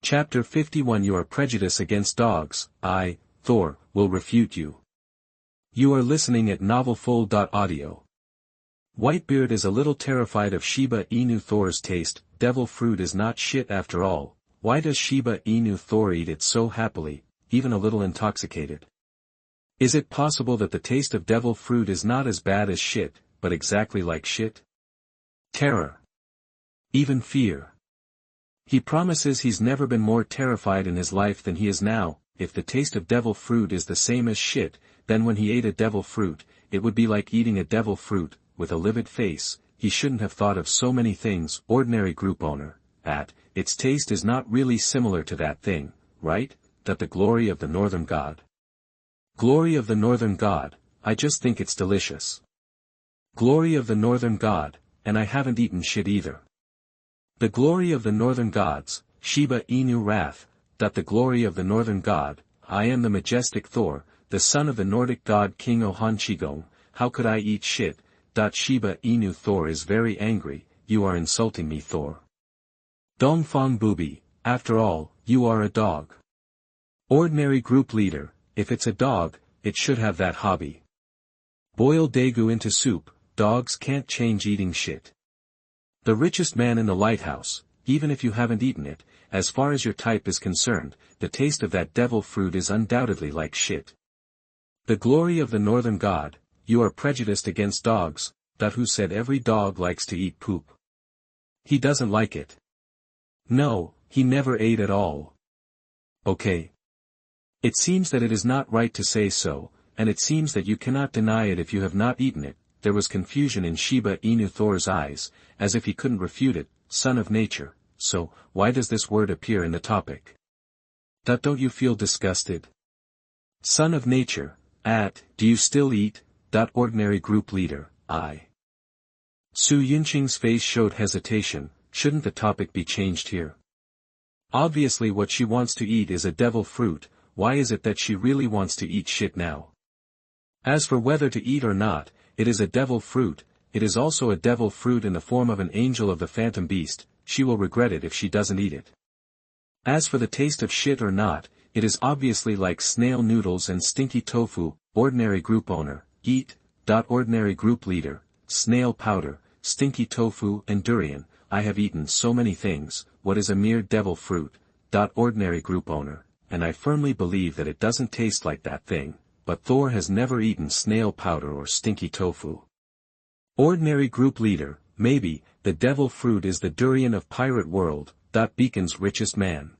Chapter 51 Your prejudice against dogs, I, Thor, will refute you. You are listening at novelfull.audio. Whitebeard is a little terrified of Shiba Inu. Thor's taste. Devil fruit is not shit after all. Why does Shiba Inu Thor eat it so happily, even a little intoxicated? Is it possible that the taste of devil fruit is not as bad as shit, but exactly like shit? Terror. Even fear. He promises he's never been more terrified in his life than he is now. If the taste of devil fruit is the same as shit, then when he ate a devil fruit, it would be like eating a devil fruit, with a livid face. He shouldn't have thought of so many things. Ordinary group owner, its taste is not really similar to that thing, right? That the glory of the northern god. Glory of the northern god, I just think it's delicious. Glory of the northern god, and I haven't eaten shit either. The glory of the northern gods, Shiba Inu wrath, that the glory of the northern god, I am the majestic Thor, the son of the Nordic god King Ohanchigong, how could I eat shit? Shiba Inu Thor is very angry, you are insulting me Thor. Dongfang Booby, after all, you are a dog. Ordinary group leader, if it's a dog, it should have that hobby. Boil Dagu into soup, dogs can't change eating shit. The richest man in the lighthouse, even if you haven't eaten it, as far as your type is concerned, the taste of that devil fruit is undoubtedly like shit. The glory of the northern god, you are prejudiced against dogs, that who said every dog likes to eat poop. He doesn't like it. No, he never ate at all. Okay. It seems that it is not right to say so, and it seems that you cannot deny it if you have not eaten it. There was confusion in Shiba Inu Thor's eyes, as if he couldn't refute it. Son of nature, so, why does this word appear in the topic? Don't you feel disgusted? Son of nature, do you still eat? Ordinary group leader, I. Su Yunqing's face showed hesitation. Shouldn't the topic be changed here? Obviously what she wants to eat is a devil fruit. Why is it that she really wants to eat shit now? As for whether to eat or not, it is a devil fruit. It is also a devil fruit in the form of an angel of the phantom beast. She will regret it if she doesn't eat it. As for the taste of shit or not, it is obviously like snail noodles and stinky tofu. Ordinary group owner, eat. Ordinary group leader, snail powder, stinky tofu and durian. I have eaten so many things. What is a mere devil fruit? Ordinary group owner, and I firmly believe that it doesn't taste like that thing, but Thor has never eaten snail powder or stinky tofu. Ordinary group leader, maybe, the devil fruit is the durian of pirate world. Beacon's richest man.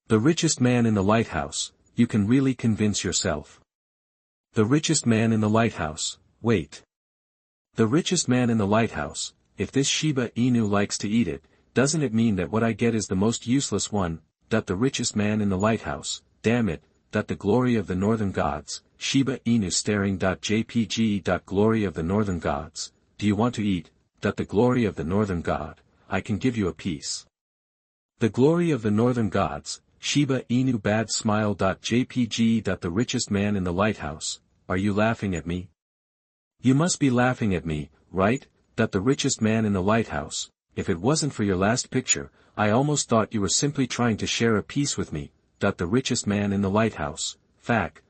The richest man in the lighthouse, you can really convince yourself. The richest man in the lighthouse, wait. The richest man in the lighthouse, if this Shiba Inu likes to eat it, doesn't it mean that what I get is the most useless one? The richest man in the lighthouse, damn it, the glory of the northern gods, Shiba Inu staring. JPG. Glory of the northern gods, do you want to eat? The glory of the northern god, I can give you a piece. The glory of the northern gods, Shiba Inu bad smile. JPG. The richest man in the lighthouse, are you laughing at me? You must be laughing at me, right? The richest man in the lighthouse, if it wasn't for your last picture, I almost thought you were simply trying to share a piece with me. The richest man in the lighthouse, fact.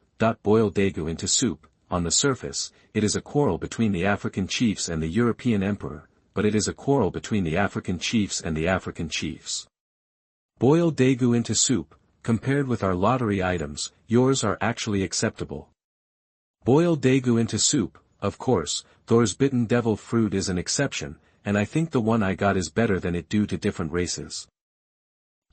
Boil Dagu into soup. On the surface, it is a quarrel between the African chiefs and the European emperor, but it is a quarrel between the African chiefs and the African chiefs. Boil Dagu into soup. Compared with our lottery items, yours are actually acceptable. Boil Dagu into soup, of course. Thor's bitten devil fruit is an exception, and I think the one I got is better than it due to different races.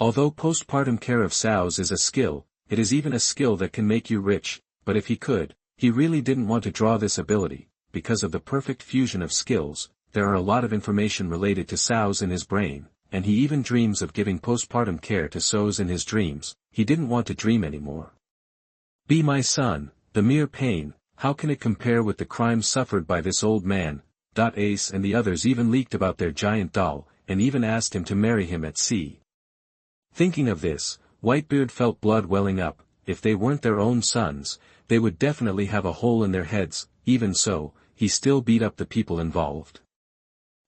Although postpartum care of sows is a skill, it is even a skill that can make you rich, but if he could, he really didn't want to draw this ability. Because of the perfect fusion of skills, there are a lot of information related to sows in his brain, and he even dreams of giving postpartum care to sows in his dreams. He didn't want to dream anymore. Be my son, the mere pain, how can it compare with the crime suffered by this old man? Ace and the others even leaked about their giant doll, and even asked him to marry him at sea. Thinking of this, Whitebeard felt blood welling up. If they weren't their own sons, they would definitely have a hole in their heads. Even so, he still beat up the people involved.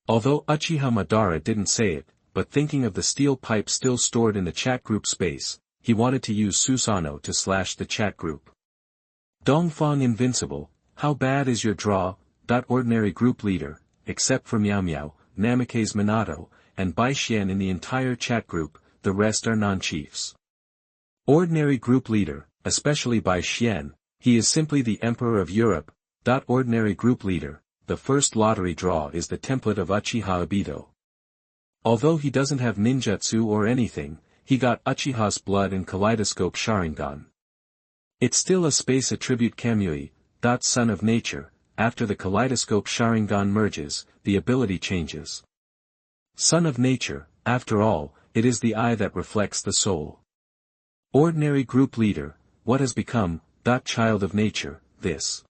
Although Uchiha Madara didn't say it, but thinking of the steel pipe still stored in the chat group space, he wanted to use Susanoo to slash the chat group. Dongfang Invincible, how bad is your draw? Ordinary group leader, except for Miao Miao, Namikaze Minato, and Bai Xian in the entire chat group, the rest are non-chiefs. Ordinary group leader, especially Bai Xian, he is simply the Emperor of Europe. Ordinary group leader, the first lottery draw is the template of Uchiha Obito. Although he doesn't have ninjutsu or anything, he got Uchiha's blood and kaleidoscope Sharingan. It's still a space attribute Kamui. Son of nature, after the kaleidoscope Sharingan merges, the ability changes. Son of nature, after all, it is the eye that reflects the soul. Ordinary group leader, what has become, child of nature, this.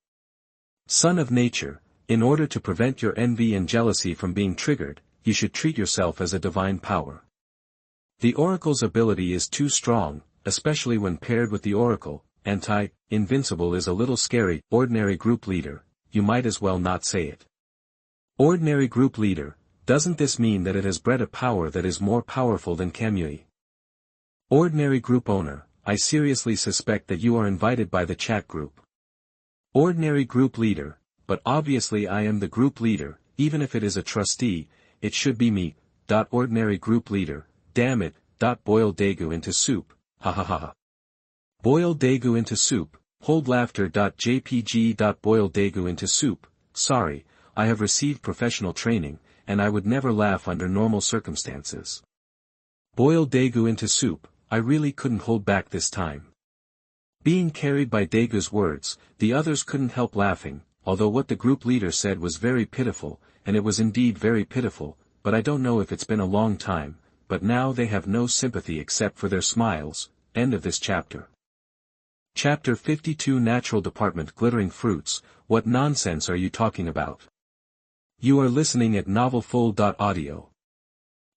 Son of nature, in order to prevent your envy and jealousy from being triggered, you should treat yourself as a divine power. The oracle's ability is too strong, especially when paired with the oracle. Invincible is a little scary. Ordinary group leader, you might as well not say it. Ordinary group leader, doesn't this mean that it has bred a power that is more powerful than Kamui? Ordinary group owner, I seriously suspect that you are invited by the chat group. Ordinary group leader, but obviously I am the group leader, even if it is a trustee, it should be me. Ordinary group leader, damn it. Boil Daegu into soup, ha ha ha ha. Boil Daegu into soup, hold laughter. JPG. Boil Daegu into soup, sorry, I have received professional training, and I would never laugh under normal circumstances. Boil Daegu into soup, I really couldn't hold back this time. Being carried by Daegu's words, the others couldn't help laughing, although what the group leader said was very pitiful, and it was indeed very pitiful, but I don't know if it's been a long time, but now they have no sympathy except for their smiles. End of this chapter. Chapter 52 Natural Department Glittering Fruits, what nonsense are you talking about? You are listening at novelfull.audio.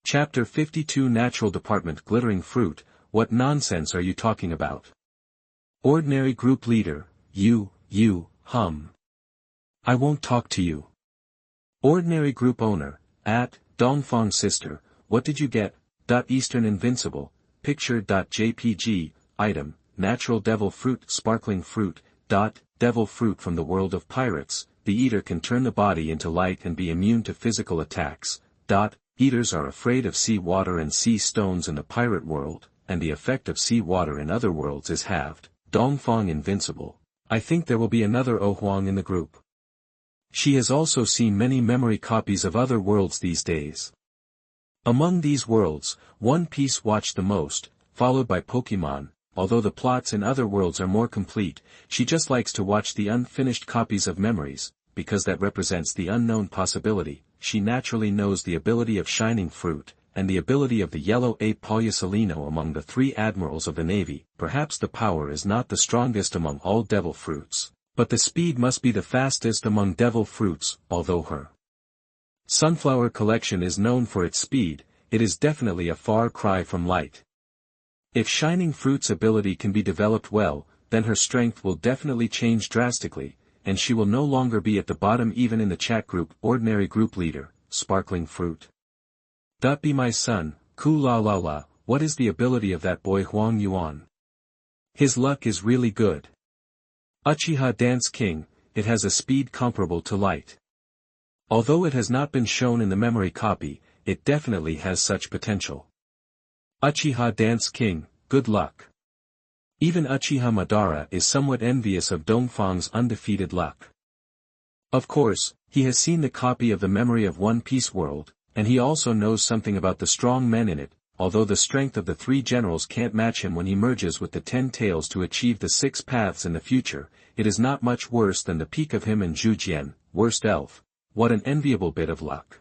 Chapter 52 Natural Department Glittering Fruit, what nonsense are you talking about? Ordinary group leader, you, I won't talk to you. Ordinary group owner, Dongfang sister, what did you get? Eastern Invincible, picture.jpg, item, natural devil fruit, sparkling fruit, devil fruit from the world of pirates, the eater can turn the body into light and be immune to physical attacks. Eaters are afraid of sea water and sea stones in the pirate world, and the effect of sea water in other worlds is halved. Dongfang Invincible. I think there will be another Oh Huang in the group. She has also seen many memory copies of other worlds these days. Among these worlds, One Piece watched the most, followed by Pokemon. Although the plots in other worlds are more complete, she just likes to watch the unfinished copies of memories, because that represents the unknown possibility. She naturally knows the ability of Shining Fruit, and the ability of the yellow ape Polysolino among the 3 admirals of the Navy. Perhaps the power is not the strongest among all devil fruits, but the speed must be the fastest among devil fruits. Although her sunflower collection is known for its speed, it is definitely a far cry from light. If Shining Fruit's ability can be developed well, then her strength will definitely change drastically, and she will no longer be at the bottom even in the chat group. Ordinary group leader, Sparkling Fruit. Be my son, ku la la la, what is the ability of that boy Huang Yuan? His luck is really good. Uchiha Dance King, it has a speed comparable to light. Although it has not been shown in the memory copy, it definitely has such potential. Uchiha Dance King, good luck. Even Uchiha Madara is somewhat envious of Dongfang's undefeated luck. Of course, he has seen the copy of the memory of One Piece world, and he also knows something about the strong men in it, although the strength of the 3 generals can't match him when he merges with the 10 tails to achieve the 6 paths in the future. It is not much worse than the peak of him and Zhu Jian, worst elf. What an enviable bit of luck.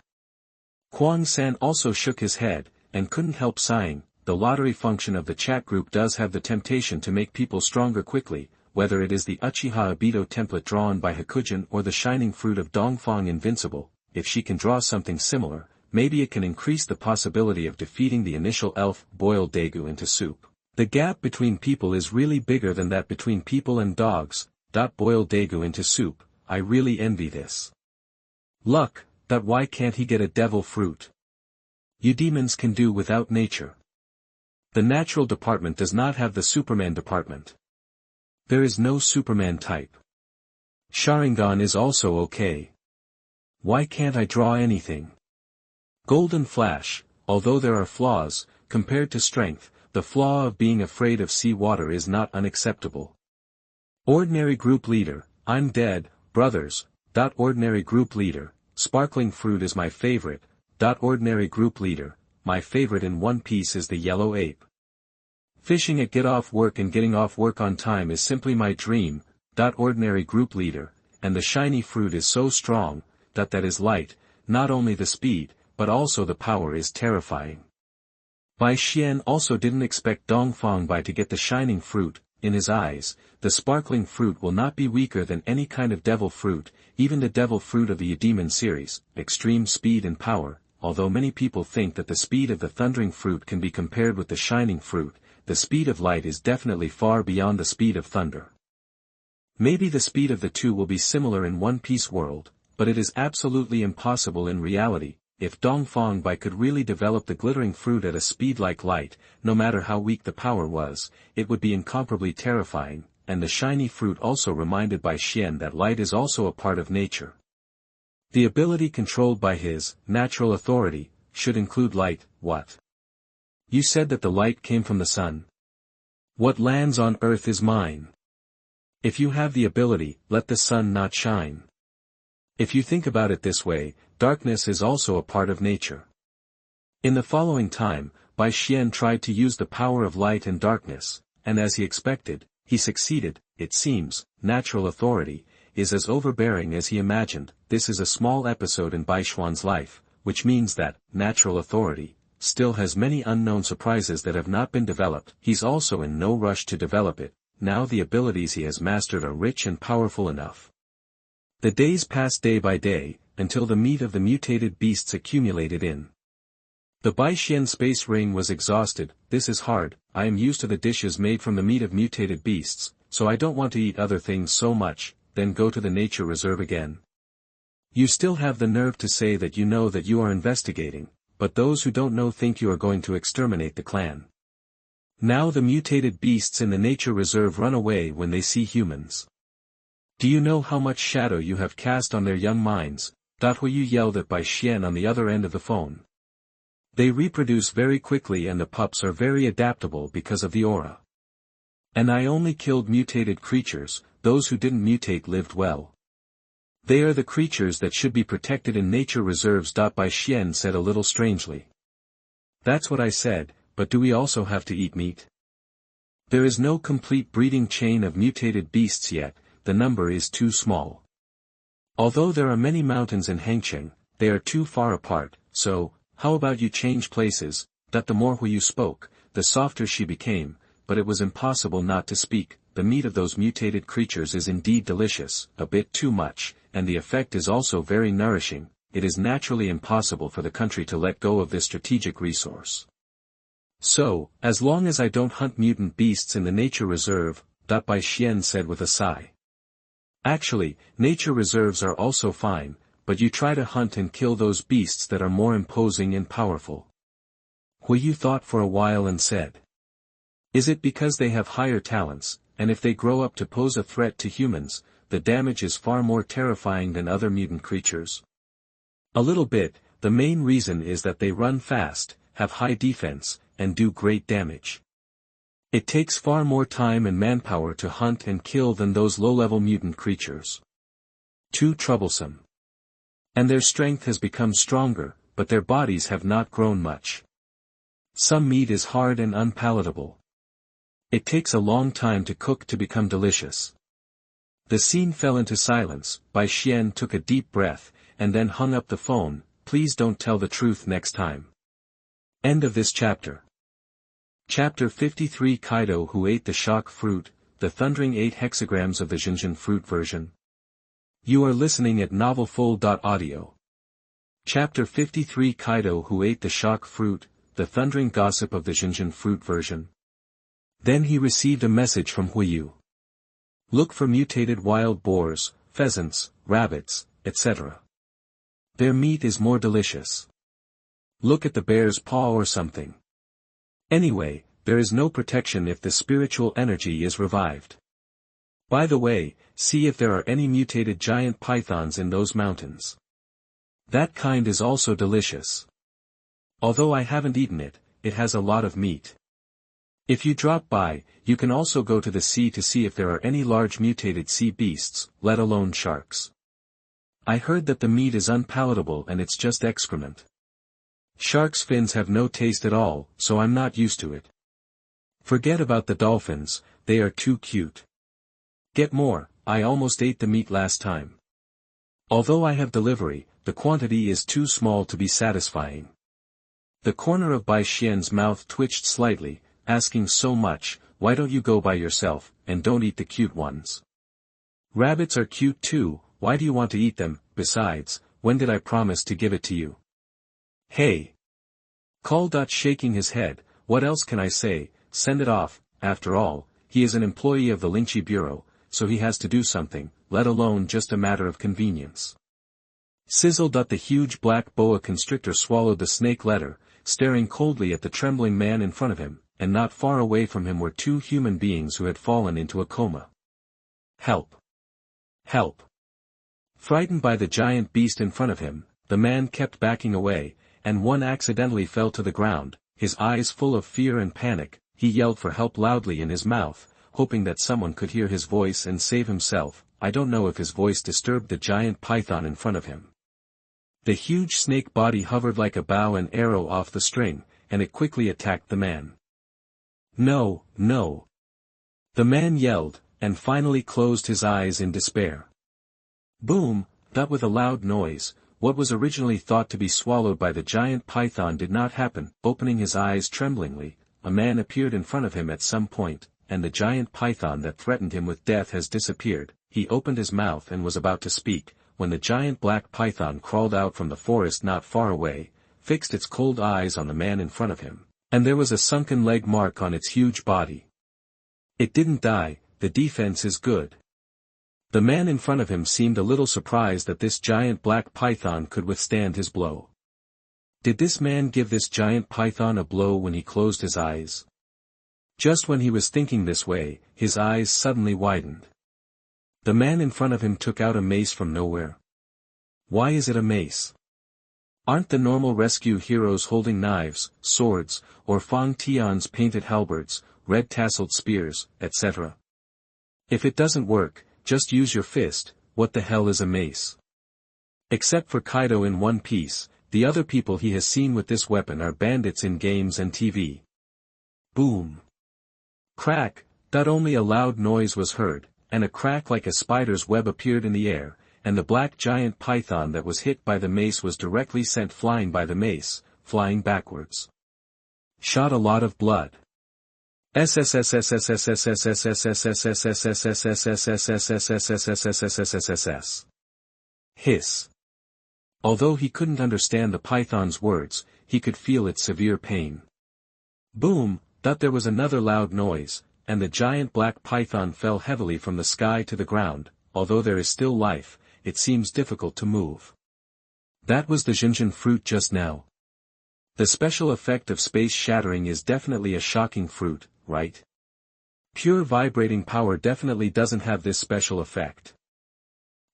Kwang-san also shook his head, and couldn't help sighing. The lottery function of the chat group does have the temptation to make people stronger quickly, whether it is the Uchiha Obito template drawn by Hakujin or the Shining Fruit of Dongfang Invincible. If she can draw something similar, maybe it can increase the possibility of defeating the initial elf. Boil Daegu into soup. The gap between people is really bigger than that between people and dogs. Boil Daegu into soup, I really envy this. Luck. Why can't he get a devil fruit? Eudemons can do without nature. The natural department does not have the Superman department. There is no Superman type. Sharingan is also okay. Why can't I draw anything? Golden Flash, although there are flaws, compared to strength, the flaw of being afraid of sea water is not unacceptable. Ordinary group leader, I'm dead, brothers. Ordinary group leader, sparkling fruit is my favorite. Ordinary group leader, my favorite in One Piece is the yellow ape. Fishing at get off work and getting off work on time is simply my dream. Ordinary group leader, and the shiny fruit is so strong, that is light, not only the speed, but also the power is terrifying. Bai Xian also didn't expect Dongfang Bai to get the shining fruit. In his eyes, the sparkling fruit will not be weaker than any kind of devil fruit, even the devil fruit of the Eudemon series, extreme speed and power. Although many people think that the speed of the thundering fruit can be compared with the shining fruit, the speed of light is definitely far beyond the speed of thunder. Maybe the speed of the two will be similar in One Piece world, but it is absolutely impossible in reality. If Dongfang Bai could really develop the glittering fruit at a speed like light, no matter how weak the power was, it would be incomparably terrifying, and the shiny fruit also reminded Bai Xian that light is also a part of nature. The ability controlled by his natural authority should include light. What? You said that the light came from the sun. What lands on earth is mine. If you have the ability, let the sun not shine. If you think about it this way, darkness is also a part of nature. In the following time, Bai Xian tried to use the power of light and darkness, and as he expected, he succeeded. It seems, natural authority is as overbearing as he imagined. This is a small episode in Bai Xuan's life, which means that natural authority still has many unknown surprises that have not been developed. He's also in no rush to develop it. Now the abilities he has mastered are rich and powerful enough. The days passed day by day, until the meat of the mutated beasts accumulated in the Bai Xian space ring was exhausted. This is hard. I am used to the dishes made from the meat of mutated beasts, so I don't want to eat other things so much. Then go to the nature reserve again. You still have the nerve to say that you know that you are investigating, but those who don't know think you are going to exterminate the clan. Now the mutated beasts in the nature reserve run away when they see humans. Do you know how much shadow you have cast on their young minds? Huiyu yelled at Bai Xian on the other end of the phone. They reproduce very quickly and the pups are very adaptable because of the aura. And I only killed mutated creatures. Those who didn't mutate lived well. They are the creatures that should be protected in nature reserves. Bai Xian said a little strangely. That's what I said, but do we also have to eat meat? There is no complete breeding chain of mutated beasts yet. The number is too small. Although there are many mountains in Hengcheng, they are too far apart, so, how about you change places? The more Huiyu spoke, the softer she became, but it was impossible not to speak. The meat of those mutated creatures is indeed delicious, a bit too much, and the effect is also very nourishing. It is naturally impossible for the country to let go of this strategic resource. So, as long as I don't hunt mutant beasts in the nature reserve, Bai Xian said with a sigh. Actually, nature reserves are also fine, but you try to hunt and kill those beasts that are more imposing and powerful. Huiyu thought for a while and said. Is it because they have higher talents, and if they grow up to pose a threat to humans, the damage is far more terrifying than other mutant creatures? A little bit. The main reason is that they run fast, have high defense, and do great damage. It takes far more time and manpower to hunt and kill than those low-level mutant creatures. Too troublesome. And their strength has become stronger, but their bodies have not grown much. Some meat is hard and unpalatable. It takes a long time to cook to become delicious. The scene fell into silence. Bai Xian took a deep breath, and then hung up the phone. Please don't tell the truth next time. End of this chapter. Chapter 53 Kaido who ate the shock fruit, the thundering 8 hexagrams of the Zhenzhen fruit version. You are listening at novelfull.audio. Chapter 53 Kaido who ate the shock fruit, the thundering gossip of the Zhenzhen fruit version. Then he received a message from Huiyu. Look for mutated wild boars, pheasants, rabbits, etc. Their meat is more delicious. Look at the bear's paw or something. Anyway, there is no protection if the spiritual energy is revived. By the way, see if there are any mutated giant pythons in those mountains. That kind is also delicious. Although I haven't eaten it, it has a lot of meat. If you drop by, you can also go to the sea to see if there are any large mutated sea beasts, let alone sharks. I heard that the meat is unpalatable and it's just excrement. Sharks' fins have no taste at all, so I'm not used to it. Forget about the dolphins, they are too cute. Get more, I almost ate the meat last time. Although I have delivery, the quantity is too small to be satisfying. The corner of Bai Xian's mouth twitched slightly, asking so much, why don't you go by yourself, and don't eat the cute ones? Rabbits are cute too, why do you want to eat them? Besides, when did I promise to give it to you? Hey! Called, shaking his head, what else can I say, send it off, after all, he is an employee of the Lingqi Bureau, so he has to do something, let alone just a matter of convenience. Sizzle. The huge black boa constrictor swallowed the snake letter, staring coldly at the trembling man in front of him, and not far away from him were two human beings who had fallen into a coma. Help! Help! Frightened by the giant beast in front of him, the man kept backing away, and one accidentally fell to the ground, his eyes full of fear and panic. He yelled for help loudly in his mouth, hoping that someone could hear his voice and save himself. I don't know if his voice disturbed the giant python in front of him. The huge snake body hovered like a bow and arrow off the string, and it quickly attacked the man. No, no! The man yelled, and finally closed his eyes in despair. Boom! That with a loud noise, what was originally thought to be swallowed by the giant python did not happen. Opening his eyes tremblingly, a man appeared in front of him at some point, and the giant python that threatened him with death has disappeared. He opened his mouth and was about to speak, when the giant black python crawled out from the forest not far away, fixed its cold eyes on the man in front of him, and there was a sunken leg mark on its huge body. It didn't die, the defense is good. The man in front of him seemed a little surprised that this giant black python could withstand his blow. Did this man give this giant python a blow when he closed his eyes? Just when he was thinking this way, his eyes suddenly widened. The man in front of him took out a mace from nowhere. Why is it a mace? Aren't the normal rescue heroes holding knives, swords, or Fang Tian's painted halberds, red tasseled spears, etc.? If it doesn't work, just use your fist. What the hell is a mace? Except for Kaido in One Piece, the other people he has seen with this weapon are bandits in games and TV. Boom! Crack! Only a loud noise was heard, and a crack like a spider's web appeared in the air, and the black giant python that was hit by the mace was directly sent flying by the mace, flying backwards. Shot a lot of blood. Hiss. Although he couldn't understand the python's words, he could feel its severe pain. Boom! There was another loud noise, and the giant black python fell heavily from the sky to the ground. Although there is still life, it seems difficult to move. That was the Zhenzhen fruit just now. The special effect of space shattering is definitely a shocking fruit, right? Pure vibrating power definitely doesn't have this special effect.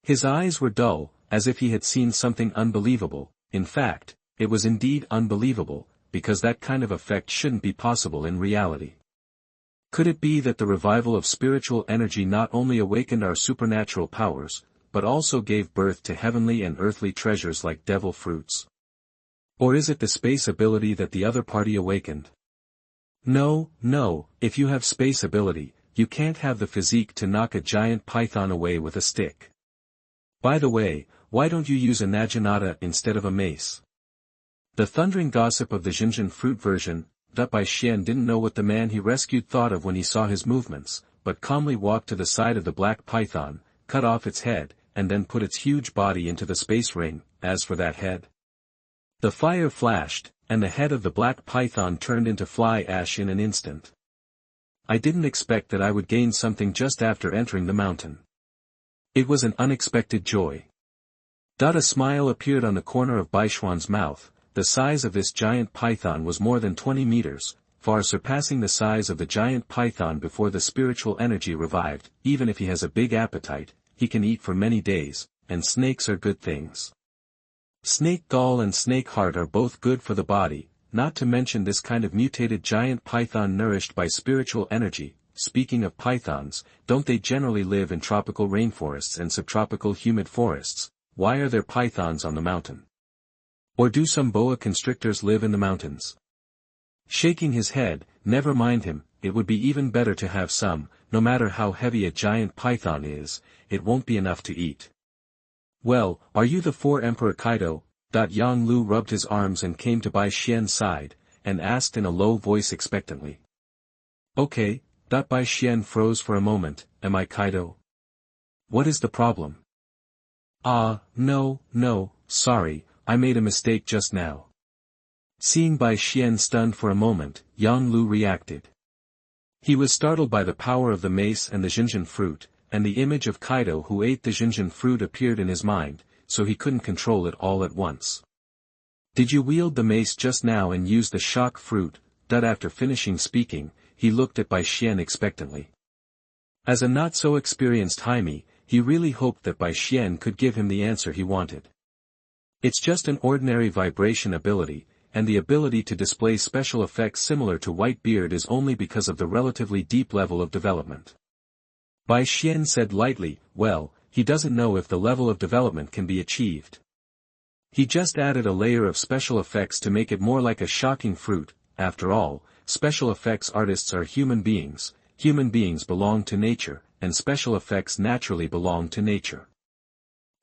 His eyes were dull, as if he had seen something unbelievable. In fact, it was indeed unbelievable, because that kind of effect shouldn't be possible in reality. Could it be that the revival of spiritual energy not only awakened our supernatural powers, but also gave birth to heavenly and earthly treasures like devil fruits? Or is it the space ability that the other party awakened? No, if you have space ability, you can't have the physique to knock a giant python away with a stick. By the way, why don't you use a naginata instead of a mace? The thundering gossip of the Zhenzhen fruit version, Bai Xian didn't know what the man he rescued thought of when he saw his movements, but calmly walked to the side of the black python, cut off its head, and then put its huge body into the space ring. As for that head, the fire flashed, and the head of the black python turned into fly ash in an instant. I didn't expect that I would gain something just after entering the mountain. It was an unexpected joy. A smile appeared on the corner of Baishuan's mouth, the size of this giant python was more than 20 meters, far surpassing the size of the giant python before the spiritual energy revived. Even if he has a big appetite, he can eat for many days, and snakes are good things. Snake gall and snake heart are both good for the body, not to mention this kind of mutated giant python nourished by spiritual energy. Speaking of pythons, don't they generally live in tropical rainforests and subtropical humid forests? Why are there pythons on the mountain? Or do some boa constrictors live in the mountains? Shaking his head, never mind him, it would be even better to have some. No matter how heavy a giant python is, it won't be enough to eat. Well, are you the 4 Emperor Kaido? Yang Lu rubbed his arms and came to Bai Xian's side, and asked in a low voice expectantly. Okay. Bai Xian froze for a moment. Am I Kaido? What is the problem? No, sorry, I made a mistake just now. Seeing Bai Xian stunned for a moment, Yang Lu reacted. He was startled by the power of the mace and the Zhenzhen fruit, and the image of Kaido who ate the Zhenzhen fruit appeared in his mind, so he couldn't control it all at once. Did you wield the mace just now and use the shock fruit? After finishing speaking, he looked at Bai Xian expectantly. As a not-so-experienced Jaime, he really hoped that Bai Xian could give him the answer he wanted. It's just an ordinary vibration ability, and the ability to display special effects similar to Whitebeard is only because of the relatively deep level of development. Bai Xian said lightly, well, he doesn't know if the level of development can be achieved. He just added a layer of special effects to make it more like a shocking fruit. After all, special effects artists are human beings belong to nature, and special effects naturally belong to nature.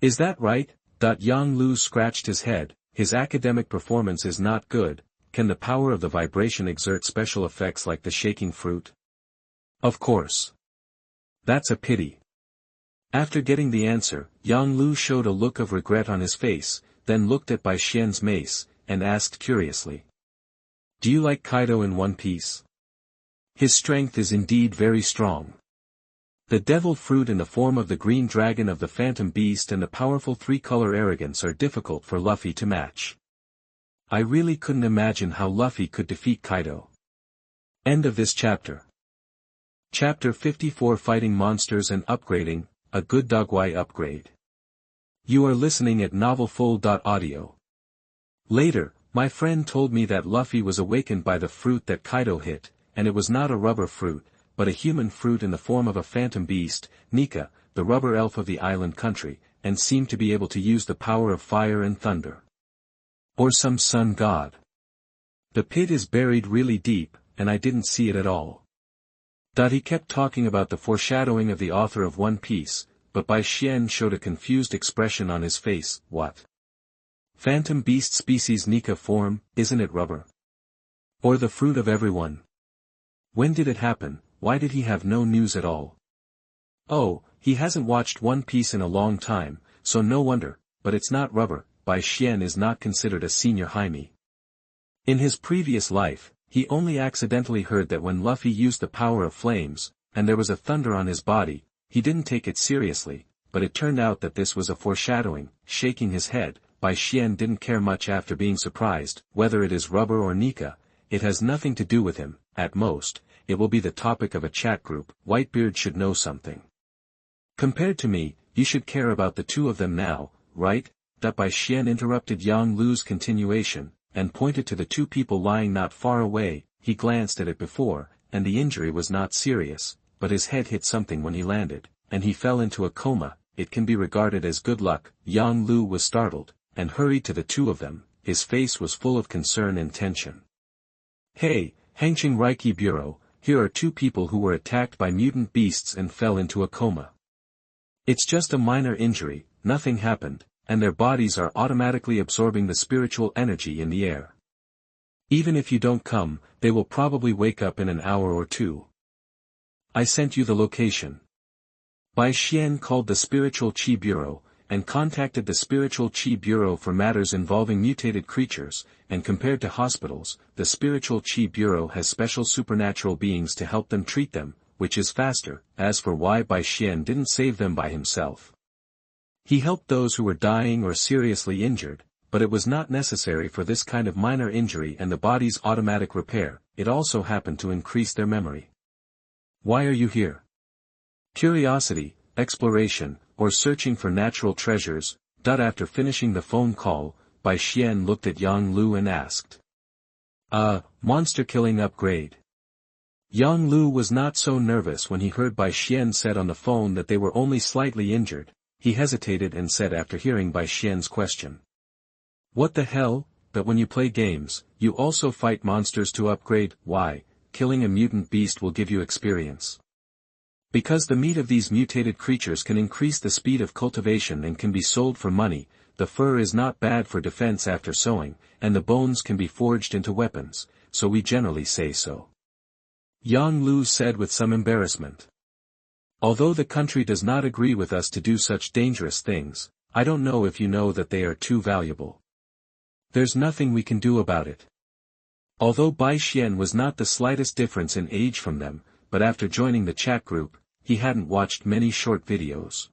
Is that right? Yang Lu scratched his head. His academic performance is not good. Can the power of the vibration exert special effects like the shaking fruit? Of course. That's a pity. After getting the answer, Yang Lu showed a look of regret on his face, then looked at Bai Xian's mace, and asked curiously. Do you like Kaido in One Piece? His strength is indeed very strong. The devil fruit in the form of the green dragon of the phantom beast and the powerful 3-color arrogance are difficult for Luffy to match. I really couldn't imagine how Luffy could defeat Kaido. End of this chapter. Chapter 54 Fighting Monsters and Upgrading, a good Daguai upgrade. You are listening at novelfull.audio. Later, my friend told me that Luffy was awakened by the fruit that Kaido hit, and it was not a rubber fruit, but a human fruit in the form of a phantom beast, Nika, the rubber elf of the island country, and seemed to be able to use the power of fire and thunder. Or some sun god. The pit is buried really deep, and I didn't see it at all. He kept talking about the foreshadowing of the author of One Piece, but Bai Xian showed a confused expression on his face. What? Phantom beast species Nika form, isn't it rubber? Or the fruit of everyone? When did it happen? Why did he have no news at all? Oh, he hasn't watched One Piece in a long time, so no wonder, but it's not rubber. Bai Xian is not considered a senior Jaime. In his previous life, he only accidentally heard that when Luffy used the power of flames, and there was a thunder on his body, he didn't take it seriously, but it turned out that this was a foreshadowing. Shaking his head, Bai Xian didn't care much after being surprised. Whether it is rubber or Nika, it has nothing to do with him. At most, it will be the topic of a chat group. Whitebeard should know something. Compared to me, you should care about the two of them now, right? Bai Xian interrupted Yang Lu's continuation, and pointed to the two people lying not far away. He glanced at it before, and the injury was not serious, but his head hit something when he landed, and he fell into a coma. It can be regarded as good luck. Yang Lu was startled, and hurried to the two of them. His face was full of concern and tension. Hey, Hengqin Reiki Bureau, here are two people who were attacked by mutant beasts and fell into a coma. It's just a minor injury, nothing happened, and their bodies are automatically absorbing the spiritual energy in the air. Even if you don't come, they will probably wake up in an hour or two. I sent you the location. Bai Xian called the Spiritual Qi Bureau, and contacted the Spiritual Qi Bureau for matters involving mutated creatures, and compared to hospitals, the Spiritual Qi Bureau has special supernatural beings to help them treat them, which is faster. As for why Bai Xian didn't save them by himself. He helped those who were dying or seriously injured, but it was not necessary for this kind of minor injury and the body's automatic repair, it also happened to increase their memory. Why are you here? Curiosity, exploration, or searching for natural treasures. After finishing the phone call, Bai Xian looked at Yang Lu and asked. Monster killing upgrade. Yang Lu was not so nervous when he heard Bai Xian said on the phone that they were only slightly injured. He hesitated and said after hearing Bai Xian's question. What the hell, that when you play games, you also fight monsters to upgrade? Why, killing a mutant beast will give you experience. Because the meat of these mutated creatures can increase the speed of cultivation and can be sold for money, the fur is not bad for defense after sewing, and the bones can be forged into weapons, so we generally say so. Yang Lu said with some embarrassment. Although the country does not agree with us to do such dangerous things, I don't know if you know that they are too valuable. There's nothing we can do about it. Although Bai Xian was not the slightest difference in age from them, but after joining the chat group, he hadn't watched many short videos.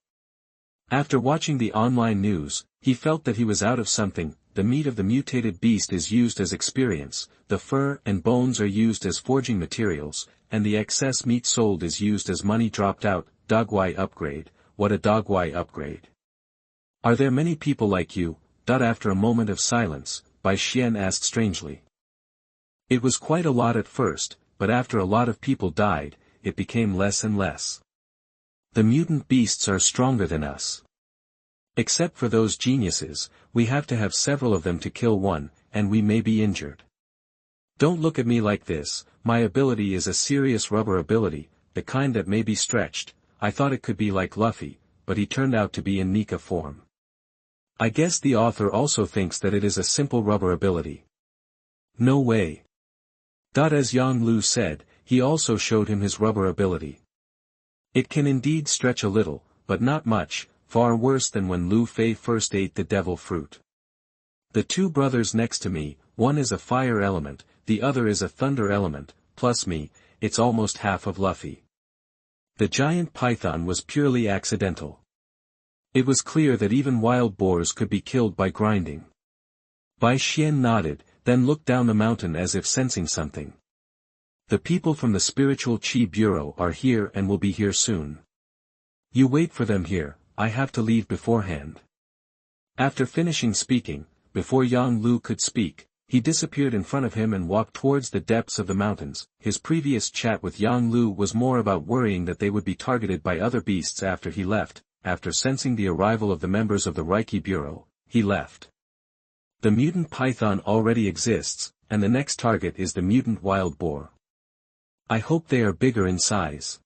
After watching the online news, he felt that he was out of something. The meat of the mutated beast is used as experience, the fur and bones are used as forging materials, and the excess meat sold is used as money dropped out. Daguai upgrade. What a Daguai upgrade. Are there many people like you? After a moment of silence, Bai Xian asked strangely. It was quite a lot at first, but after a lot of people died, it became less and less. The mutant beasts are stronger than us. Except for those geniuses, we have to have several of them to kill one, and we may be injured. Don't look at me like this, my ability is a serious rubber ability, the kind that may be stretched. I thought it could be like Luffy, but he turned out to be in Nika form. I guess the author also thinks that it is a simple rubber ability. No way. As Yang Lu said, he also showed him his rubber ability. It can indeed stretch a little, but not much, far worse than when Lu Fei first ate the devil fruit. The two brothers next to me, one is a fire element, the other is a thunder element, plus me, it's almost half of Luffy. The giant python was purely accidental. It was clear that even wild boars could be killed by grinding. Bai Xian nodded, then looked down the mountain as if sensing something. The people from the Spiritual Qi Bureau are here and will be here soon. You wait for them here, I have to leave beforehand. After finishing speaking, before Yang Lu could speak, he disappeared in front of him and walked towards the depths of the mountains. His previous chat with Yang Lu was more about worrying that they would be targeted by other beasts after he left. After sensing the arrival of the members of the Reiki Bureau, he left. The mutant python already exists, and the next target is the mutant wild boar. I hope they are bigger in size.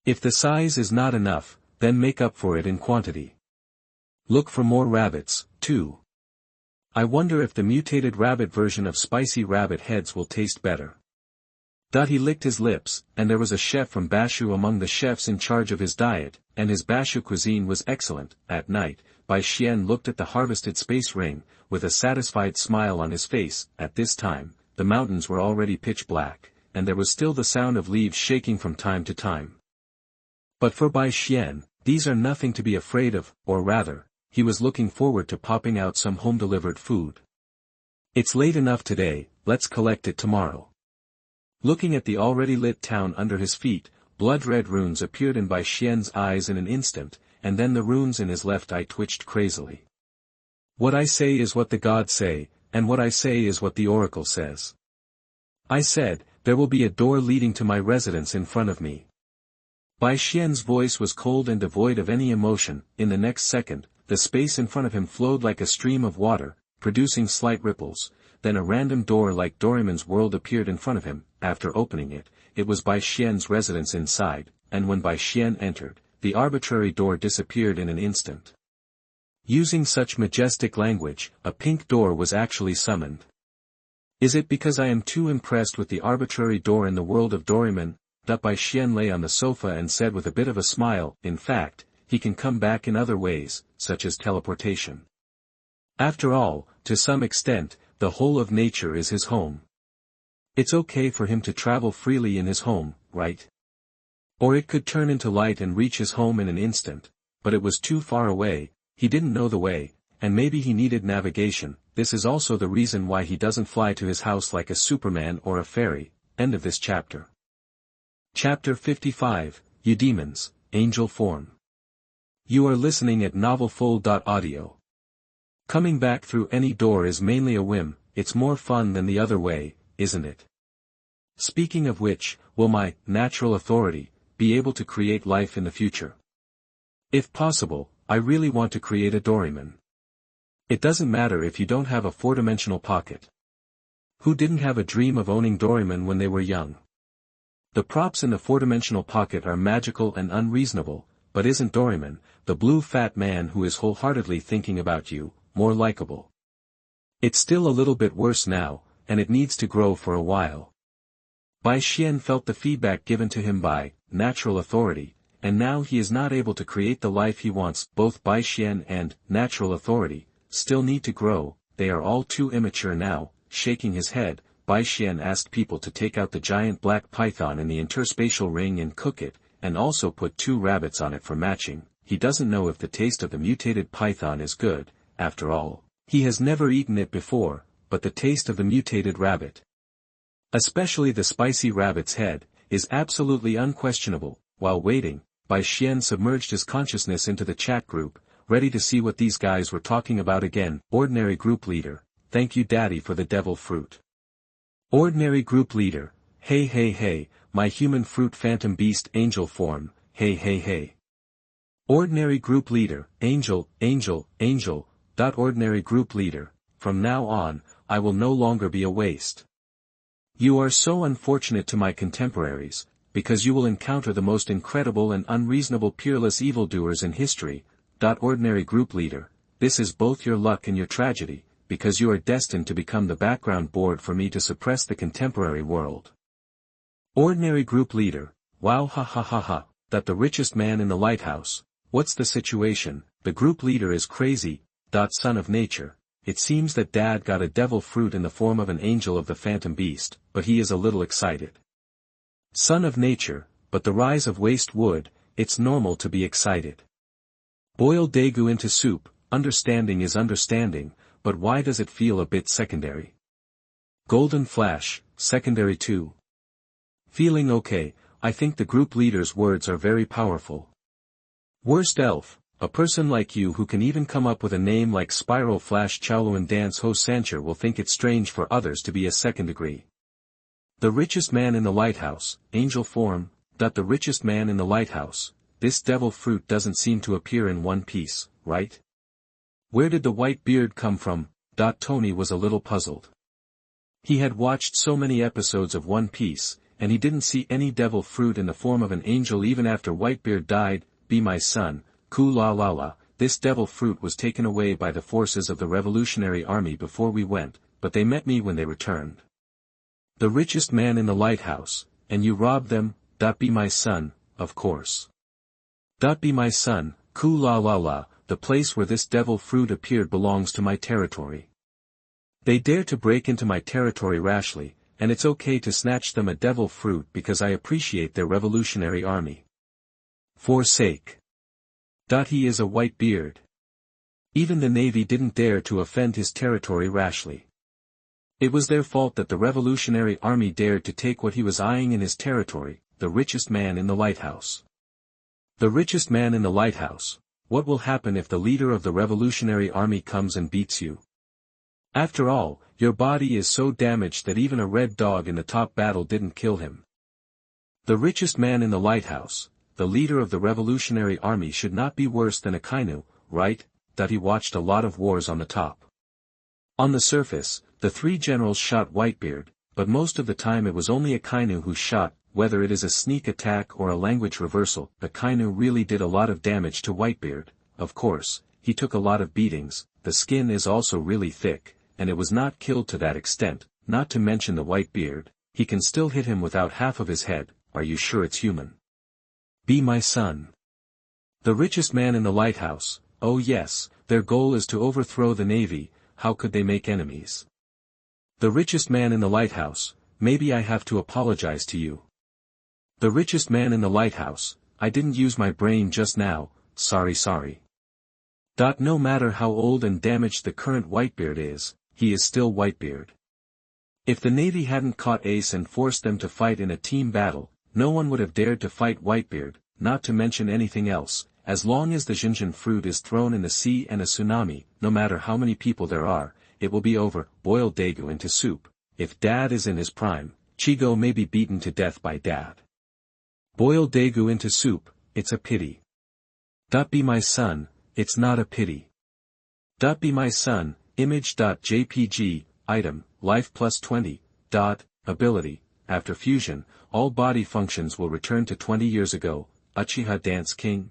If the size is not enough, then make up for it in quantity. Look for more rabbits, too. I wonder if the mutated rabbit version of spicy rabbit heads will taste better. He licked his lips, and there was a chef from Bashu among the chefs in charge of his diet, and his Bashu cuisine was excellent. At night, Bai Xian looked at the harvested space ring, with a satisfied smile on his face. At this time, the mountains were already pitch black, and there was still the sound of leaves shaking from time to time. But for Bai Xian, these are nothing to be afraid of, or rather, he was looking forward to popping out some home-delivered food. It's late enough today, let's collect it tomorrow. Looking at the already lit town under his feet, blood-red runes appeared in Bai Xian's eyes in an instant, and then the runes in his left eye twitched crazily. What I say is what the gods say, and what I say is what the oracle says. I said, there will be a door leading to my residence in front of me. Bai Xian's voice was cold and devoid of any emotion. In the next second, the space in front of him flowed like a stream of water, producing slight ripples. Then a random door like Doraemon's world appeared in front of him. After opening it, it was Bai Xian's residence inside, and when Bai Xian entered, the arbitrary door disappeared in an instant. Using such majestic language, a pink door was actually summoned. Is it because I am too impressed with the arbitrary door in the world of Doraemon? Bai Xian lay on the sofa and said with a bit of a smile, in fact, he can come back in other ways, such as teleportation. After all, to some extent, the whole of nature is his home. It's okay for him to travel freely in his home, right? Or it could turn into light and reach his home in an instant, but it was too far away, he didn't know the way, and maybe he needed navigation. This is also the reason why he doesn't fly to his house like a Superman or a fairy. End of this chapter. Chapter 55, Eudemons, Angel Form. You are listening at novelfull.audio. Coming back through any door is mainly a whim, it's more fun than the other way, isn't it? Speaking of which, will my natural authority be able to create life in the future? If possible, I really want to create a Doraemon. It doesn't matter if you don't have a four-dimensional pocket. Who didn't have a dream of owning Doraemon when they were young? The props in the four-dimensional pocket are magical and unreasonable, but isn't Doraemon, the blue fat man who is wholeheartedly thinking about you, more likable? It's still a little bit worse now, and it needs to grow for a while. Bai Xian felt the feedback given to him by natural authority, and now he is not able to create the life he wants. Both Bai Xian and natural authority still need to grow, they are all too immature now. Shaking his head, Bai Xian asked people to take out the giant black python in the interspatial ring and cook it, and also put 2 rabbits on it for matching. He doesn't know if the taste of the mutated python is good, after all. He has never eaten it before, but the taste of the mutated rabbit, especially the spicy rabbit's head, is absolutely unquestionable. While waiting, Bai Xian submerged his consciousness into the chat group, ready to see what these guys were talking about again. Ordinary group leader, thank you daddy for the devil fruit. Ordinary group leader, hey hey hey, my human fruit phantom beast angel form, hey hey hey. Ordinary group leader, angel. Ordinary group leader, from now on, I will no longer be a waste. You are so unfortunate to my contemporaries, because you will encounter the most incredible and unreasonable peerless evildoers in history. Ordinary group leader, this is both your luck and your tragedy, because you are destined to become the background board for me to suppress the contemporary world. Ordinary group leader, wow ha ha ha ha, that the richest man in the lighthouse, what's the situation? The group leader is crazy. Son of nature, it seems that dad got a devil fruit in the form of an angel of the phantom beast, but he is a little excited. Son of nature, but the rise of waste wood, it's normal to be excited. Boil Dagu into soup, understanding is understanding, but why does it feel a bit secondary? Golden Flash, secondary too. Feeling okay, I think the group leader's words are very powerful. Worst elf, a person like you who can even come up with a name like Spiral Flash Chowluan Dance Ho Sancher will think it strange for others to be a second degree. The richest man in the lighthouse, angel form. The richest man in the lighthouse, this devil fruit doesn't seem to appear in one piece, right? Where did the white beard come from? Tony was a little puzzled. He had watched so many episodes of One Piece, and he didn't see any devil fruit in the form of an angel even after Whitebeard died. Be my son, ku la la la, this devil fruit was taken away by the forces of the Revolutionary Army before we went, but they met me when they returned. The richest man in the lighthouse, and you robbed them. Be my son, of course. Be my son, ku la la la, the place where this devil fruit appeared belongs to my territory. They dare to break into my territory rashly, and it's okay to snatch them a devil fruit because I appreciate their Revolutionary Army. Forsake. He is a white beard. Even the Navy didn't dare to offend his territory rashly. It was their fault that the Revolutionary Army dared to take what he was eyeing in his territory, the richest man in the lighthouse. The richest man in the lighthouse, what will happen if the leader of the Revolutionary Army comes and beats you? After all, your body is so damaged that even a red dog in the top battle didn't kill him. The richest man in the lighthouse, the leader of the Revolutionary Army should not be worse than a Kainu, right? He watched a lot of wars on the top. On the surface, the 3 generals shot Whitebeard, but most of the time it was only a Kainu who shot. Whether it is a sneak attack or a language reversal, the Kainu really did a lot of damage to Whitebeard. Of course, he took a lot of beatings, the skin is also really thick, and it was not killed to that extent, not to mention the Whitebeard, he can still hit him without half of his head. Are you sure it's human? Be my son. The richest man in the lighthouse, oh yes, their goal is to overthrow the Navy. How could they make enemies? The richest man in the lighthouse, maybe I have to apologize to you. The richest man in the lighthouse, I didn't use my brain just now, sorry. No matter how old and damaged the current Whitebeard is, he is still Whitebeard. If the Navy hadn't caught Ace and forced them to fight in a team battle, no one would have dared to fight Whitebeard, not to mention anything else. As long as the Zhenzhen fruit is thrown in the sea and a tsunami, no matter how many people there are, it will be over. Boil Dagu into soup. If Dad is in his prime, Chigo may be beaten to death by Dad. Boil Dagu into soup, it's a pity. Be my son, it's not a pity. Be my son, image.jpg, item, life plus 20, ability, after fusion, all body functions will return to 20 years ago, Uchiha Dance King.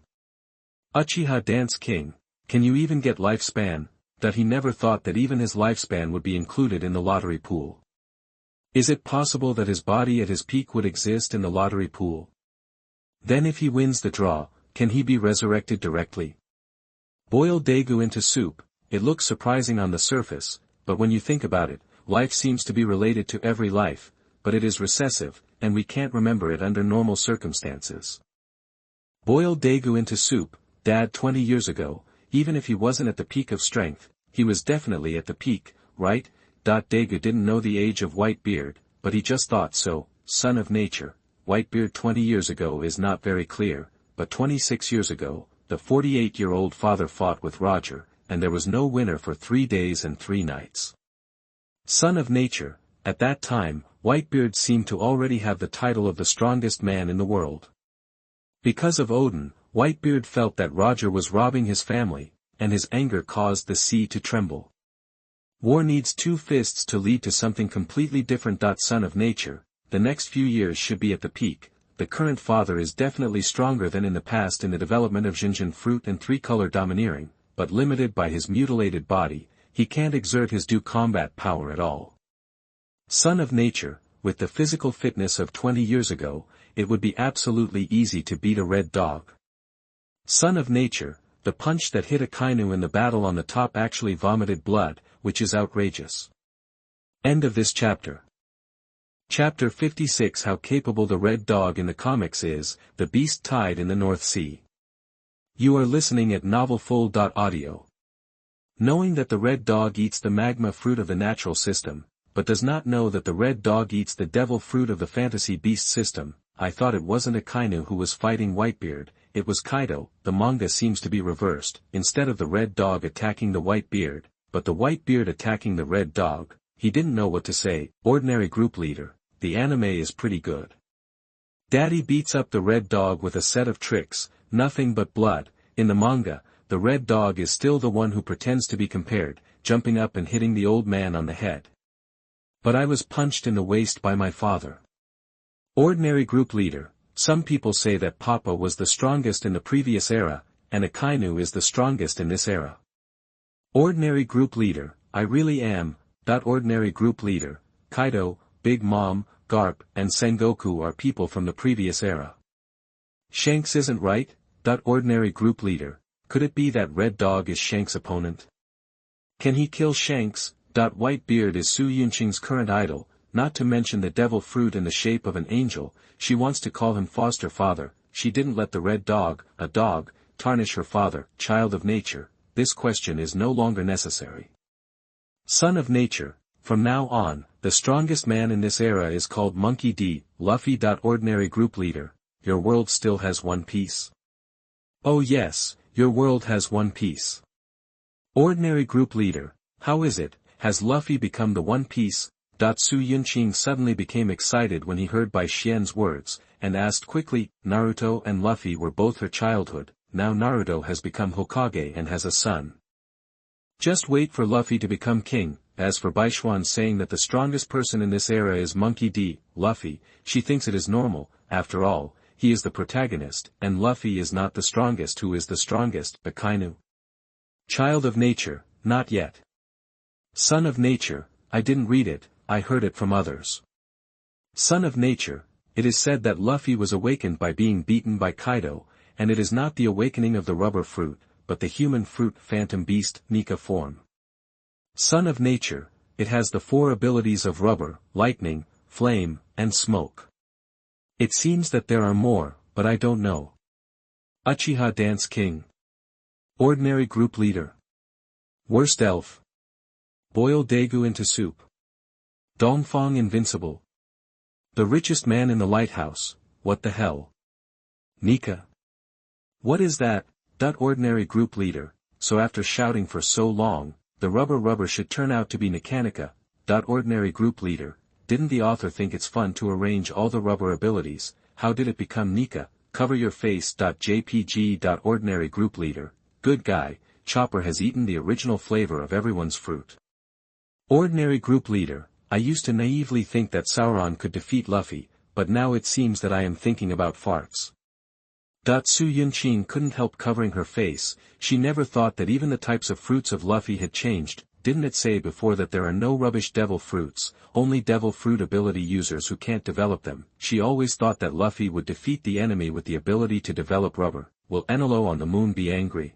Uchiha Dance King, can you even get lifespan? He never thought that even his lifespan would be included in the lottery pool. Is it possible that his body at his peak would exist in the lottery pool? Then if he wins the draw, can he be resurrected directly? Boil Dagu into soup, it looks surprising on the surface, but when you think about it, life seems to be related to every life, but it is recessive, and we can't remember it under normal circumstances. Boil Dagu into soup, Dad 20 years ago, even if he wasn't at the peak of strength, he was definitely at the peak, right? Dagu didn't know the age of Whitebeard, but he just thought so. Son of nature, Whitebeard 20 years ago is not very clear, but 26 years ago, the 48-year-old father fought with Roger, and there was no winner for 3 days and 3 nights. Son of nature, at that time, Whitebeard seemed to already have the title of the strongest man in the world. Because of Odin, Whitebeard felt that Roger was robbing his family, and his anger caused the sea to tremble. War needs 2 fists to lead to something completely different. Son of nature, the next few years should be at the peak. The current father is definitely stronger than in the past in the development of Zhenzhen fruit and 3-color domineering, but limited by his mutilated body, he can't exert his due combat power at all. Son of nature, with the physical fitness of 20 years ago, it would be absolutely easy to beat a red dog. Son of nature, the punch that hit Akainu in the battle on the top actually vomited blood, which is outrageous. End of this chapter. Chapter 56. How capable the red dog in the comics is, the beast tied in the North Sea. You are listening at novelfull.audio. Knowing that the red dog eats the magma fruit of the natural system, but does not know that the red dog eats the devil fruit of the fantasy beast system, I thought it wasn't Akainu who was fighting Whitebeard, it was Kaido. The manga seems to be reversed, instead of the red dog attacking the Whitebeard, but the Whitebeard attacking the red dog. He didn't know what to say. Ordinary group leader, the anime is pretty good. Daddy beats up the red dog with a set of tricks, nothing but blood. In the manga, the red dog is still the one who pretends to be compared, jumping up and hitting the old man on the head. But I was punched in the waist by my father. Ordinary group leader, some people say that Papa was the strongest in the previous era, and Akainu is the strongest in this era. Ordinary group leader, I really am. Ordinary group leader, Kaido, Big Mom, Garp, and Sengoku are people from the previous era. Shanks isn't right. Ordinary group leader, could it be that red dog is Shanks' opponent? Can he kill Shanks? Whitebeard is Su Yunqing's current idol, not to mention the devil fruit in the shape of an angel. She wants to call him foster father. She didn't let the red dog, a dog, tarnish her father. Child of nature, this question is no longer necessary. Son of nature, from now on, the strongest man in this era is called Monkey D. Luffy. Ordinary group leader, your world still has one piece. Oh yes, your world has one piece. Ordinary group leader, how is it, has Luffy become the One Piece? Su Yunqing suddenly became excited when he heard Bai Xian's words, and asked quickly. Naruto and Luffy were both her childhood, now Naruto has become Hokage and has a son. Just wait for Luffy to become king. As for Baishuan saying that the strongest person in this era is Monkey D. Luffy, she thinks it is normal. After all, he is the protagonist, and Luffy is not the strongest. Who is the strongest? Akainu. Child of nature, not yet. Son of nature, I didn't read it, I heard it from others. Son of nature, it is said that Luffy was awakened by being beaten by Kaido, and it is not the awakening of the rubber fruit, but the human fruit phantom beast, Nika form. Son of nature, it has the 4 abilities of rubber, lightning, flame, and smoke. It seems that there are more, but I don't know. Uchiha Dance King. Ordinary group leader. Worst elf. Boil Dagu into soup. Dongfang invincible. The richest man in the lighthouse, what the hell? Nika. What is that? Ordinary group leader, so after shouting for so long, the rubber should turn out to be Nikanika. Ordinary group leader, didn't the author think it's fun to arrange all the rubber abilities? How did it become Nika? Cover your face. JPG. Ordinary group leader, good guy, Chopper has eaten the original flavor of everyone's fruit. Ordinary group leader, I used to naively think that Sauron could defeat Luffy, but now it seems that I am thinking about farts. Su Yunchin couldn't help covering her face, she never thought that even the types of fruits of Luffy had changed. Didn't it say before that there are no rubbish devil fruits, only devil fruit ability users who can't develop them? She always thought that Luffy would defeat the enemy with the ability to develop rubber. Will Enelo on the moon be angry?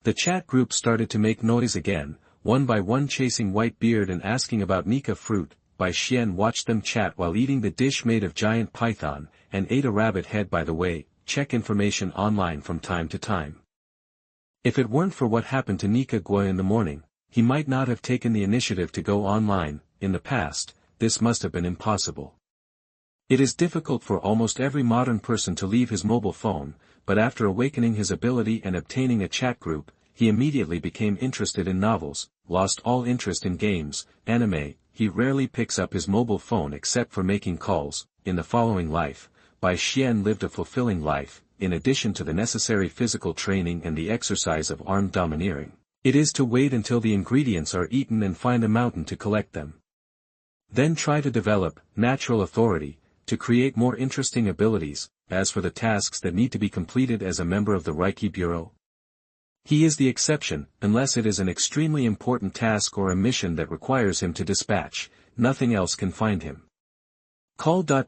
The chat group started to make noise again, one by one chasing Whitebeard and asking about Nika fruit. Bai Xian watched them chat while eating the dish made of giant python, and ate a rabbit head. By the way, check information online from time to time. If it weren't for what happened to Nika Gui in the morning, he might not have taken the initiative to go online. In the past, this must have been impossible. It is difficult for almost every modern person to leave his mobile phone, but after awakening his ability and obtaining a chat group, he immediately became interested in novels, lost all interest in games, anime. He rarely picks up his mobile phone except for making calls. In the following life, Bai Xian lived a fulfilling life, in addition to the necessary physical training and the exercise of armed domineering. It is to wait until the ingredients are eaten and find a mountain to collect them. Then try to develop natural authority, to create more interesting abilities. As for the tasks that need to be completed as a member of the Reiki Bureau, he is the exception. Unless it is an extremely important task or a mission that requires him to dispatch, nothing else can find him.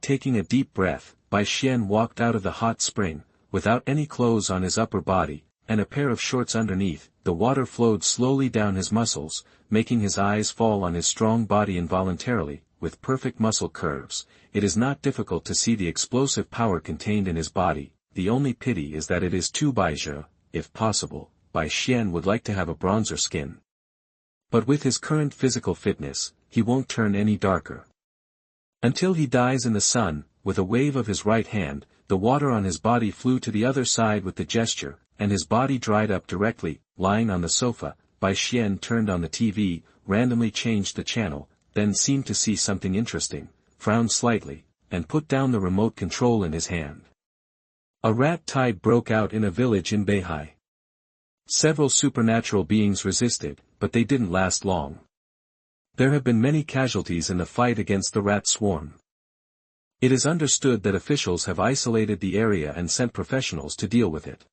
Taking a deep breath, Bai Xian walked out of the hot spring, without any clothes on his upper body, and a pair of shorts underneath. The water flowed slowly down his muscles, making his eyes fall on his strong body involuntarily. With perfect muscle curves, it is not difficult to see the explosive power contained in his body. The only pity is that it is too beige. If possible, Bai Xian would like to have a bronzer skin. But with his current physical fitness, he won't turn any darker. Until he dies in the sun. With a wave of his right hand, the water on his body flew to the other side with the gesture, and his body dried up directly. Lying on the sofa, Bai Xian turned on the TV, randomly changed the channel, then seemed to see something interesting, frowned slightly, and put down the remote control in his hand. A rat tide broke out in a village in Beihai. Several supernatural beings resisted, but they didn't last long. There have been many casualties in the fight against the rat swarm. It is understood that officials have isolated the area and sent professionals to deal with it.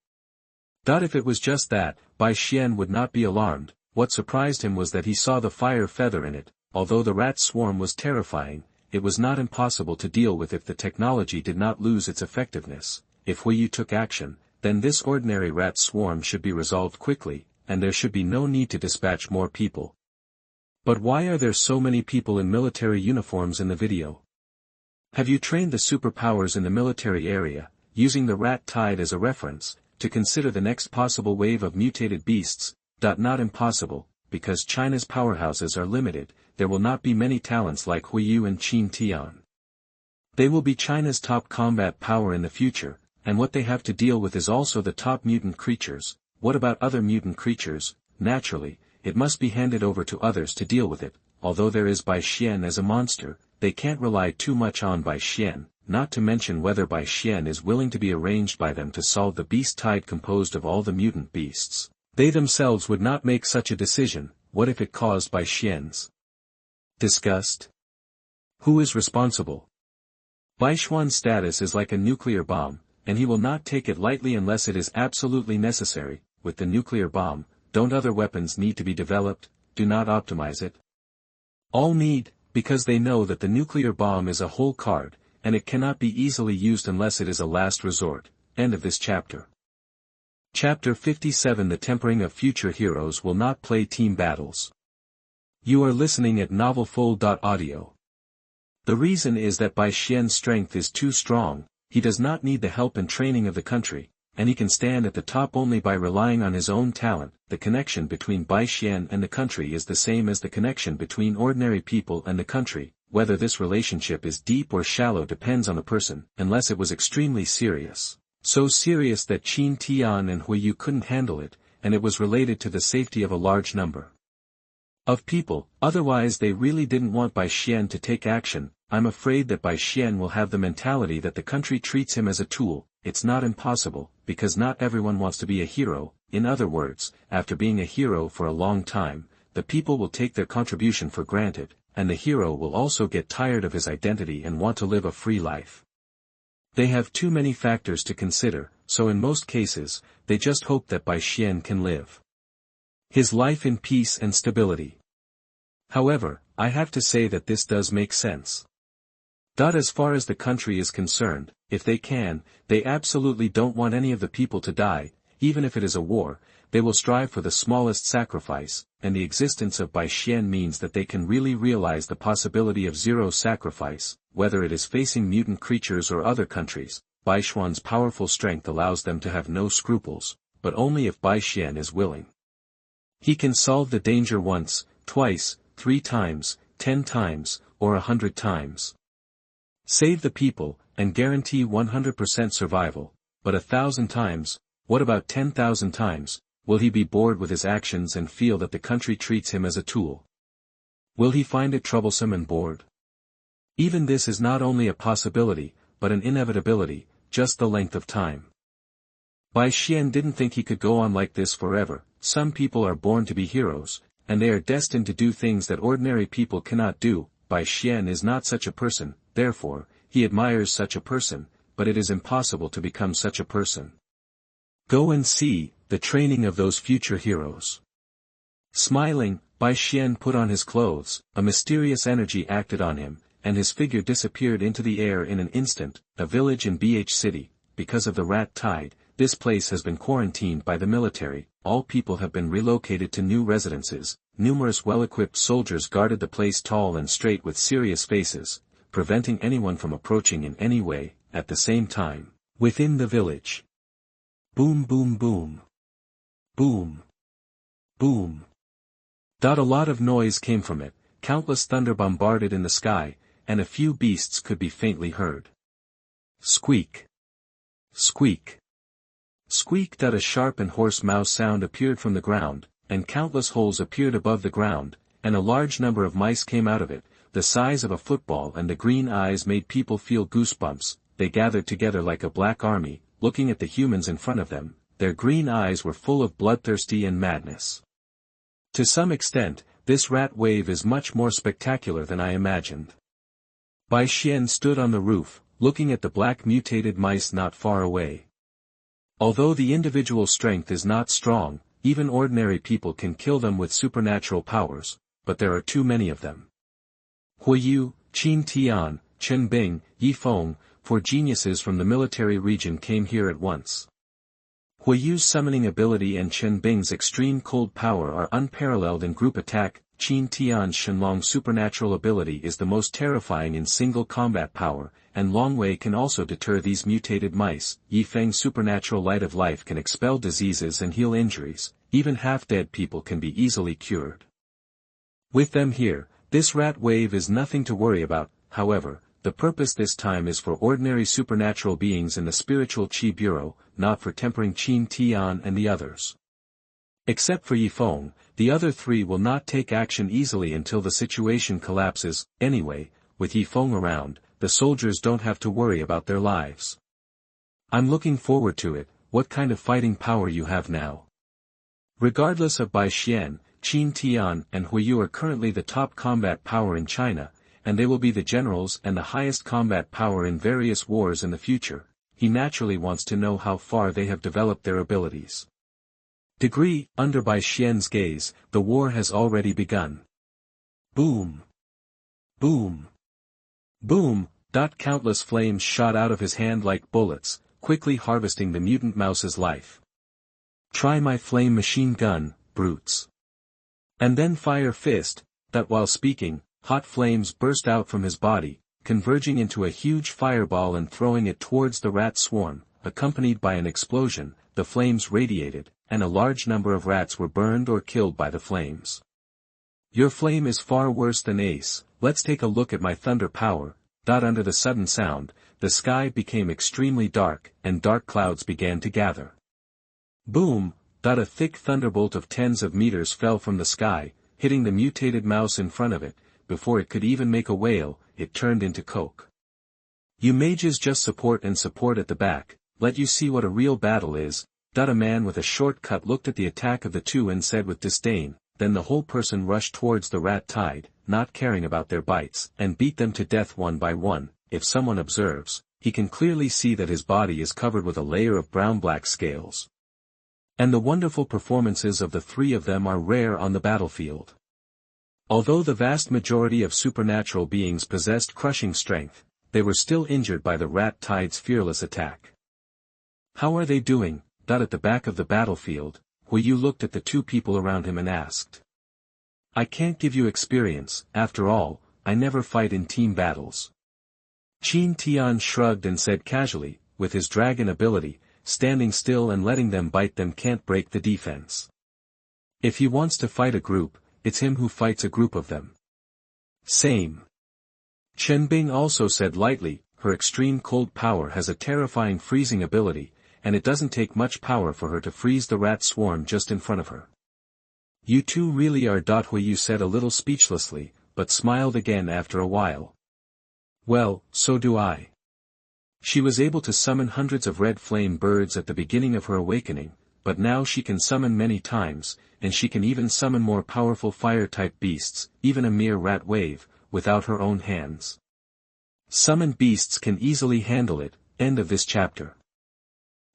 If it was just that, Bai Xian would not be alarmed. What surprised him was that he saw the fire feather in it. Although the rat swarm was terrifying, it was not impossible to deal with if the technology did not lose its effectiveness. If Yu took action, then this ordinary rat swarm should be resolved quickly, and there should be no need to dispatch more people. But why are there so many people in military uniforms in the video? Have you trained the superpowers in the military area, using the rat tide as a reference, to consider the next possible wave of mutated beasts? Not impossible, because China's powerhouses are limited. There will not be many talents like Yu and Qin Tian. They will be China's top combat power in the future, and what they have to deal with is also the top mutant creatures. What about other mutant creatures? Naturally, it must be handed over to others to deal with it. Although there is Bai Xian as a monster, they can't rely too much on Bai Xian, not to mention whether Bai Xian is willing to be arranged by them to solve the beast tide composed of all the mutant beasts. They themselves would not make such a decision. What if it caused Bai Xian's disgust? Who is responsible? Bai Xuan's status is like a nuclear bomb, and he will not take it lightly unless it is absolutely necessary. With the nuclear bomb, don't other weapons need to be developed? Do not optimize it. All need, because they know that the nuclear bomb is a whole card, and it cannot be easily used unless it is a last resort. End of this chapter. Chapter 57. The tempering of future heroes will not play team battles. You are listening at novelfull.audio. The reason is that Bai Xian's strength is too strong. He does not need the help and training of the country. and he can stand at the top only by relying on his own talent. The connection between Bai Xian and the country is the same as the connection between ordinary people and the country. Whether this relationship is deep or shallow depends on the person, unless it was extremely serious. So serious that Qin Tian and Huiyu couldn't handle it, and it was related to the safety of a large number of people. Otherwise they really didn't want Bai Xian to take action. I'm afraid that Bai Xian will have the mentality that the country treats him as a tool. It's not impossible, because not everyone wants to be a hero. In other words, after being a hero for a long time, the people will take their contribution for granted, and the hero will also get tired of his identity and want to live a free life. They have too many factors to consider, so in most cases, they just hope that Bai Xian can live his life in peace and stability. However, I have to say that this does make sense. As far as the country is concerned, if they can, they absolutely don't want any of the people to die. Even if it is a war, they will strive for the smallest sacrifice, and the existence of Bai Xian means that they can really realize the possibility of zero sacrifice, whether it is facing mutant creatures or other countries. Bai Xuan's powerful strength allows them to have no scruples, but only if Bai Xian is willing. He can solve the danger once, twice, 3 times, 10 times, or 100 times. Save the people, and guarantee 100% survival, but 1,000 times, what about 10,000 times, will he be bored with his actions and feel that the country treats him as a tool? Will he find it troublesome and bored? Even this is not only a possibility, but an inevitability, just the length of time. Bai Xian didn't think he could go on like this forever. Some people are born to be heroes, and they are destined to do things that ordinary people cannot do. Bai Xian is not such a person, therefore, he admires such a person, but it is impossible to become such a person. Go and see the training of those future heroes. Smiling, Bai Xian put on his clothes, a mysterious energy acted on him, and his figure disappeared into the air in an instant. A village in BH City. Because of the rat tide, this place has been quarantined by the military. All people have been relocated to new residences. Numerous well-equipped soldiers guarded the place tall and straight with serious faces, preventing anyone from approaching in any way. At the same time, within the village, boom boom boom. Boom. Boom. A lot of noise came from it, countless thunder bombarded in the sky, and a few beasts could be faintly heard. Squeak. Squeak. Squeak. A sharp and hoarse mouse sound appeared from the ground, and countless holes appeared above the ground, and a large number of mice came out of it, the size of a football, and the green eyes made people feel goosebumps. They gathered together like a black army, looking at the humans in front of them. Their green eyes were full of bloodthirsty and madness. To some extent, this rat wave is much more spectacular than I imagined. Bai Xian stood on the roof, looking at the black mutated mice not far away. Although the individual strength is not strong, even ordinary people can kill them with supernatural powers, but there are too many of them. Huiyu, Qin Tian, Chen Bing, Yi Feng, 4 geniuses from the military region came here at once. Huiyu's summoning ability and Chen Bing's extreme cold power are unparalleled in group attack. Qin Tian's Shenlong supernatural ability is the most terrifying in single combat power, and Long Wei can also deter these mutated mice. Yi Feng's supernatural light of life can expel diseases and heal injuries. Even half-dead people can be easily cured. With them here, this rat wave is nothing to worry about. However, the purpose this time is for ordinary supernatural beings in the spiritual Qi Bureau, not for tempering Qin Tian and the others. Except for Yi Feng, the other 3 will not take action easily until the situation collapses. Anyway, with Yi Feng around, the soldiers don't have to worry about their lives. I'm looking forward to it. What kind of fighting power you have now? Regardless of Bai Xian, Qin Tian and Huiyu are currently the top combat power in China, and they will be the generals and the highest combat power in various wars in the future. He naturally wants to know how far they have developed their abilities. Degree. Under Bai Xian's gaze, the war has already begun. Boom. Boom. Boom. Countless flames shot out of his hand like bullets, quickly harvesting the mutant mouse's life. Try my flame machine gun, brutes. And then fire fist. While speaking, hot flames burst out from his body, converging into a huge fireball and throwing it towards the rat swarm. accompanied by an explosion, the flames radiated, and a large number of rats were burned or killed by the flames. Your flame is far worse than Ace, let's take a look at my thunder power. Under the sudden sound, the sky became extremely dark, and dark clouds began to gather. Boom! A thick thunderbolt of tens of meters fell from the sky, hitting the mutated mouse in front of it. Before it could even make a wail, it turned into coke. You mages just support and support at the back, let you see what a real battle is. A man with a short cut looked at the attack of the two and said with disdain, then the whole person rushed towards the rat tide, not caring about their bites, and beat them to death one by one. If someone observes, he can clearly see that his body is covered with a layer of brown-black scales. And the wonderful performances of the three of them are rare on the battlefield. Although the vast majority of supernatural beings possessed crushing strength, they were still injured by the rat tide's fearless attack. How are they doing? At the back of the battlefield, Yu looked at the two people around him and asked. I can't give you experience, after all, I never fight in team battles. Qin Tian shrugged and said casually, with his dragon ability, standing still and letting them bite them can't break the defense. If he wants to fight a group, it's him who fights a group of them. Same. Chen Bing also said lightly, her extreme cold power has a terrifying freezing ability, and it doesn't take much power for her to freeze the rat swarm just in front of her. You two really are. Yu said a little speechlessly, but smiled again after a while. Well, so do I. She was able to summon hundreds of red flame birds at the beginning of her awakening, but now she can summon many times, and she can even summon more powerful fire-type beasts, even a mere rat wave, without her own hands. Summoned beasts can easily handle it. End of this chapter.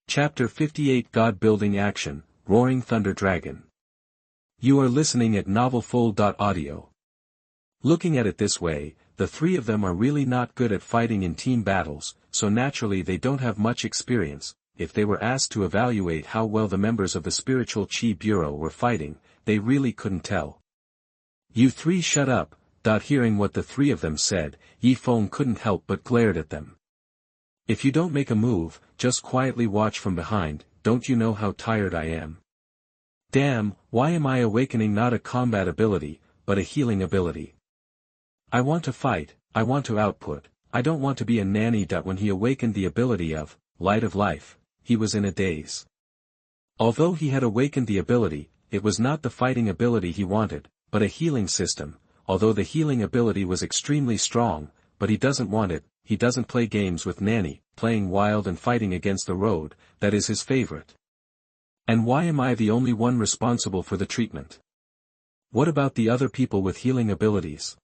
Chapter 58 God-Building Action, Roaring Thunder Dragon. You are listening at novelfull.audio. Looking at it this way, the three of them are really not good at fighting in team battles, so naturally they don't have much experience. If they were asked to evaluate how well the members of the Spiritual Chi Bureau were fighting, they really couldn't tell. You three shut up. Hearing what the three of them said, Yi Feng couldn't help but glared at them. If you don't make a move, just quietly watch from behind. Don't you know how tired I am? Damn, why am I awakening not a combat ability, but a healing ability? I want to fight, I want to output, I don't want to be a nanny. When he awakened the ability of Light of Life, he was in a daze. Although he had awakened the ability, it was not the fighting ability he wanted, but a healing system. Although the healing ability was extremely strong, but he doesn't want it. He doesn't play games with Nanny, playing wild and fighting against the road, that is his favorite. And why am I the only one responsible for the treatment? What about the other people with healing abilities?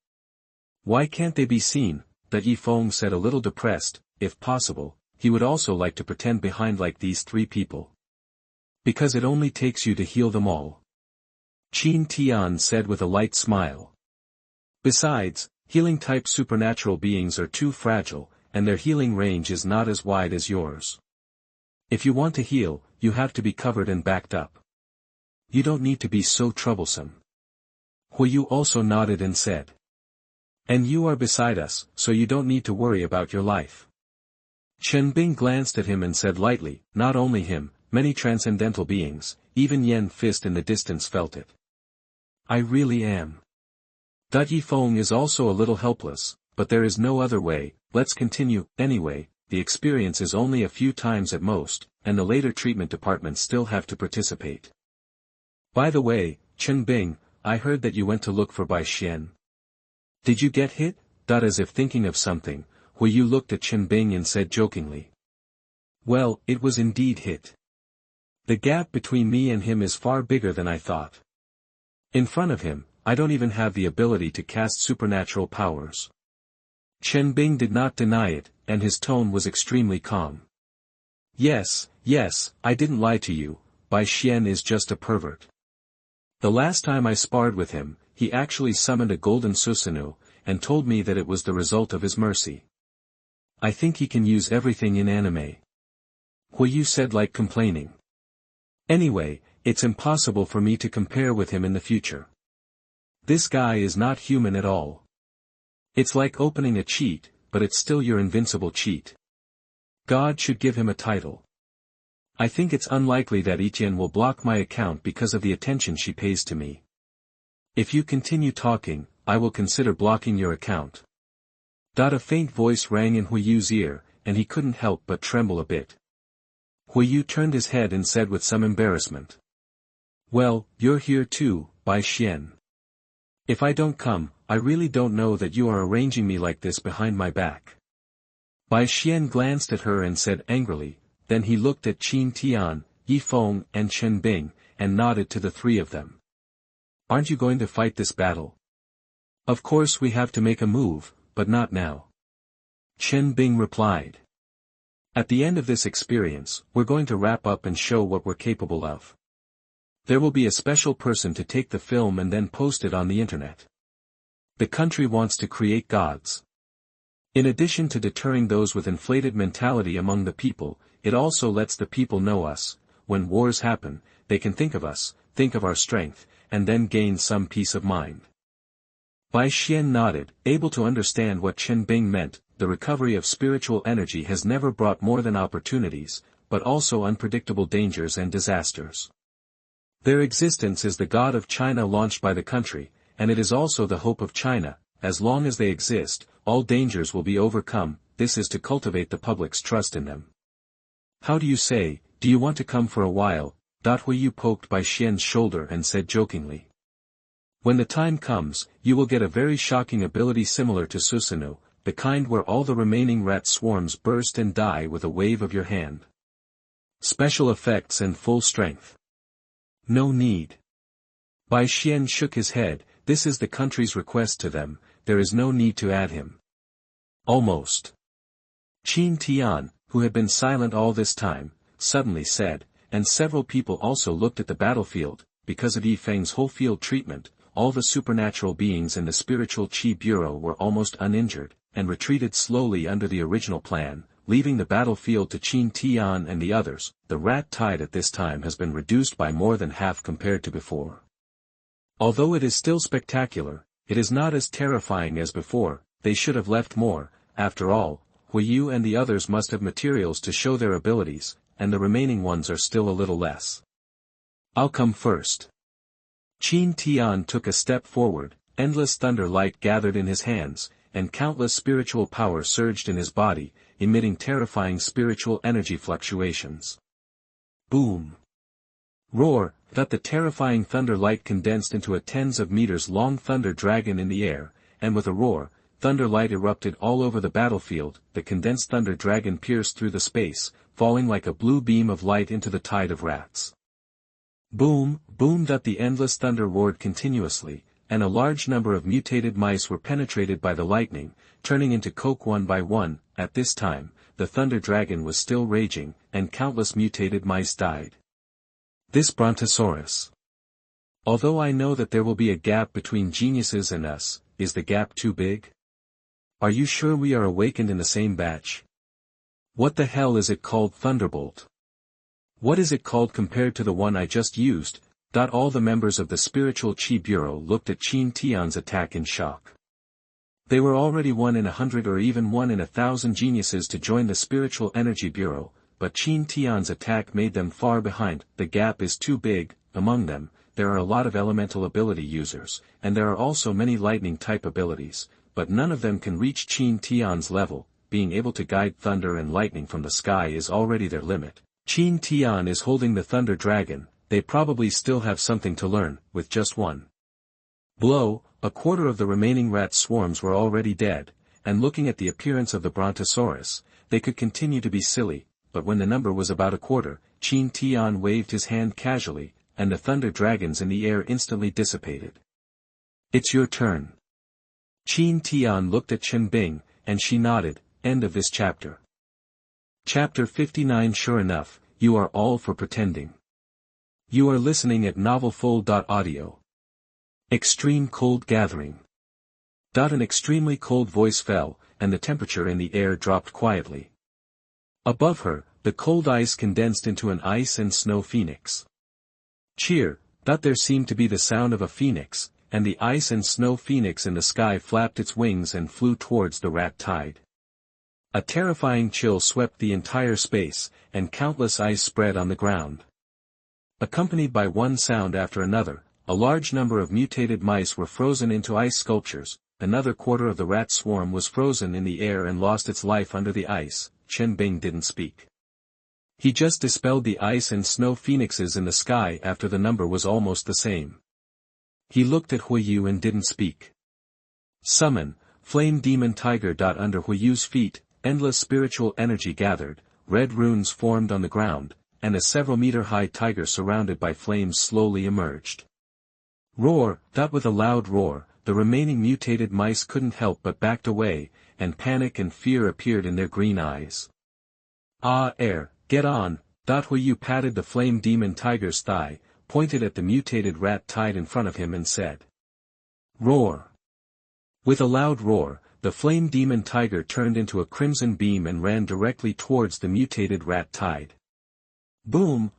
Why can't they be seen? Yi Feng said a little depressed. If possible, he would also like to pretend behind like these three people. Because it only takes you to heal them all. Qin Tian said with a light smile. Besides, healing-type supernatural beings are too fragile, and their healing range is not as wide as yours. If you want to heal, you have to be covered and backed up. You don't need to be so troublesome. Yu also nodded and said. And you are beside us, so you don't need to worry about your life. Chen Bing glanced at him and said lightly, not only him, many transcendental beings, even Yen Fist in the distance felt it. I really am. Yi Feng is also a little helpless, but there is no other way. Let's continue. Anyway, the experience is only a few times at most, and the later treatment departments still have to participate. By the way, Chen Bing, I heard that you went to look for Bai Xian. Did you get hit? As if thinking of something, Yu looked at Chen Bing and said jokingly. Well, it was indeed hit. The gap between me and him is far bigger than I thought. In front of him, I don't even have the ability to cast supernatural powers. Chen Bing did not deny it, and his tone was extremely calm. Yes, I didn't lie to you. Bai Xian is just a pervert. The last time I sparred with him, he actually summoned a golden Susanoo, and told me that it was the result of his mercy. I think he can use everything in anime. Yu said like complaining. Anyway, it's impossible for me to compare with him in the future. This guy is not human at all. It's like opening a cheat, but it's still your invincible cheat. God should give him a title. I think it's unlikely that Etienne will block my account because of the attention she pays to me. If you continue talking, I will consider blocking your account. A faint voice rang in Huiyu's ear, and he couldn't help but tremble a bit. Huiyu turned his head and said with some embarrassment. Well, you're here too, Bai Xian. If I don't come, I really don't know that you are arranging me like this behind my back. Bai Xian glanced at her and said angrily, then he looked at Qin Tian, Yi Feng and Chen Bing, and nodded to the three of them. Aren't you going to fight this battle? Of course we have to make a move, but not now. Chen Bing replied. At the end of this experience, we're going to wrap up and show what we're capable of. There will be a special person to take the film and then post it on the internet. The country wants to create gods. In addition to deterring those with inflated mentality among the people, it also lets the people know us. When wars happen, they can think of us, think of our strength, and then gain some peace of mind. Bai Xian nodded, able to understand what Chen Bing meant. The recovery of spiritual energy has never brought more than opportunities, but also unpredictable dangers and disasters. Their existence is the God of China launched by the country, and it is also the hope of China. As long as they exist, all dangers will be overcome. This is to cultivate the public's trust in them. How do you say, do you want to come for a while? Huiyu poked Bai Xian's shoulder and said jokingly. When the time comes, you will get a very shocking ability similar to Susanoo, the kind where all the remaining rat swarms burst and die with a wave of your hand. Special effects and full strength. No need. Bai Xian shook his head. This is the country's request to them, there is no need to add him. Almost. Qin Tian, who had been silent all this time, suddenly said, and several people also looked at the battlefield. Because of Yi Feng's whole field treatment, all the supernatural beings in the spiritual Qi Bureau were almost uninjured, and retreated slowly under the original plan, leaving the battlefield to Qin Tian and the others. The rat tide at this time has been reduced by more than half compared to before. Although it is still spectacular, it is not as terrifying as before. They should have left more. After all, Huiyu and the others must have materials to show their abilities, and the remaining ones are still a little less. I'll come first. Qin Tian took a step forward, endless thunder light gathered in his hands, and countless spiritual power surged in his body, emitting terrifying spiritual energy fluctuations. Boom! Roar! That the terrifying thunder light condensed into a tens of meters long thunder dragon in the air, and with a roar, thunder light erupted all over the battlefield. The condensed thunder dragon pierced through the space, falling like a blue beam of light into the tide of rats. Boom! Boom! That the endless thunder roared continuously, and a large number of mutated mice were penetrated by the lightning, turning into coke one by one. At this time, the thunder dragon was still raging, and countless mutated mice died. This Brontosaurus. Although I know that there will be a gap between geniuses and us, is the gap too big? Are you sure we are awakened in the same batch? What the hell is it called, Thunderbolt? What is it called compared to the one I just used? All the members of the Spiritual Qi Bureau looked at Qin Tian's attack in shock. They were already 1 in 100 or even 1 in 1,000 geniuses to join the Spiritual Energy Bureau, but Qin Tian's attack made them far behind. The gap is too big. Among them, there are a lot of elemental ability users, and there are also many lightning-type abilities, but none of them can reach Qin Tian's level. Being able to guide thunder and lightning from the sky is already their limit. Qin Tian is holding the thunder dragon. They probably still have something to learn. With just one blow, a quarter of the remaining rat swarms were already dead, and looking at the appearance of the Brontosaurus, they could continue to be silly, but when the number was about a quarter, Qin Tian waved his hand casually, and the thunder dragons in the air instantly dissipated. It's your turn. Qin Tian looked at Chen Bing, and she nodded. End of this chapter. Chapter 59. Sure enough, you are all for pretending. You are listening at novelfull.audio. Extreme cold gathering. An extremely cold voice fell, and the temperature in the air dropped quietly. Above her, the cold ice condensed into an ice and snow phoenix. Cheer! There seemed to be the sound of a phoenix, and the ice and snow phoenix in the sky flapped its wings and flew towards the rat tide. A terrifying chill swept the entire space, and countless ice spread on the ground. Accompanied by one sound after another, a large number of mutated mice were frozen into ice sculptures, another quarter of the rat swarm was frozen in the air and lost its life under the ice. Chen Bing didn't speak. He just dispelled the ice and snow phoenixes in the sky after the number was almost the same. He looked at Huiyu and didn't speak. Summon, Flame Demon Tiger. Under Huiyu's feet, endless spiritual energy gathered, red runes formed on the ground, and a several-meter-high tiger surrounded by flames slowly emerged. Roar! With a loud roar, the remaining mutated mice couldn't help but backed away, and panic and fear appeared in their green eyes. Air, get on! Huiyu patted the flame demon tiger's thigh, pointed at the mutated rat tied in front of him and said, "Roar!" With a loud roar, the flame demon tiger turned into a crimson beam and ran directly towards the mutated rat tied. Boom!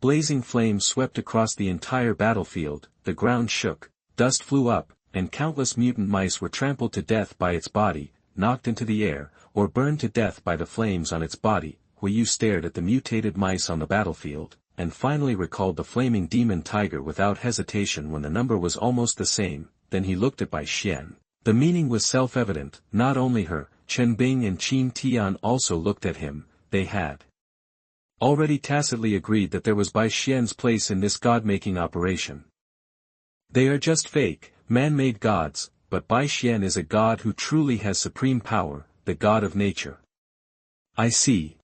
Blazing flames swept across the entire battlefield, the ground shook, dust flew up, and countless mutant mice were trampled to death by its body, knocked into the air, or burned to death by the flames on its body. Huiyu stared at the mutated mice on the battlefield, and finally recalled the flaming demon tiger without hesitation when the number was almost the same. Then he looked at Bai Xian. The meaning was self-evident. Not only her, Chen Bing and Qin Tian also looked at him. They had already tacitly agreed that there was Bai Xian's place in this god-making operation. They are just fake, man-made gods, but Bai Xian is a god who truly has supreme power, the god of nature. I see.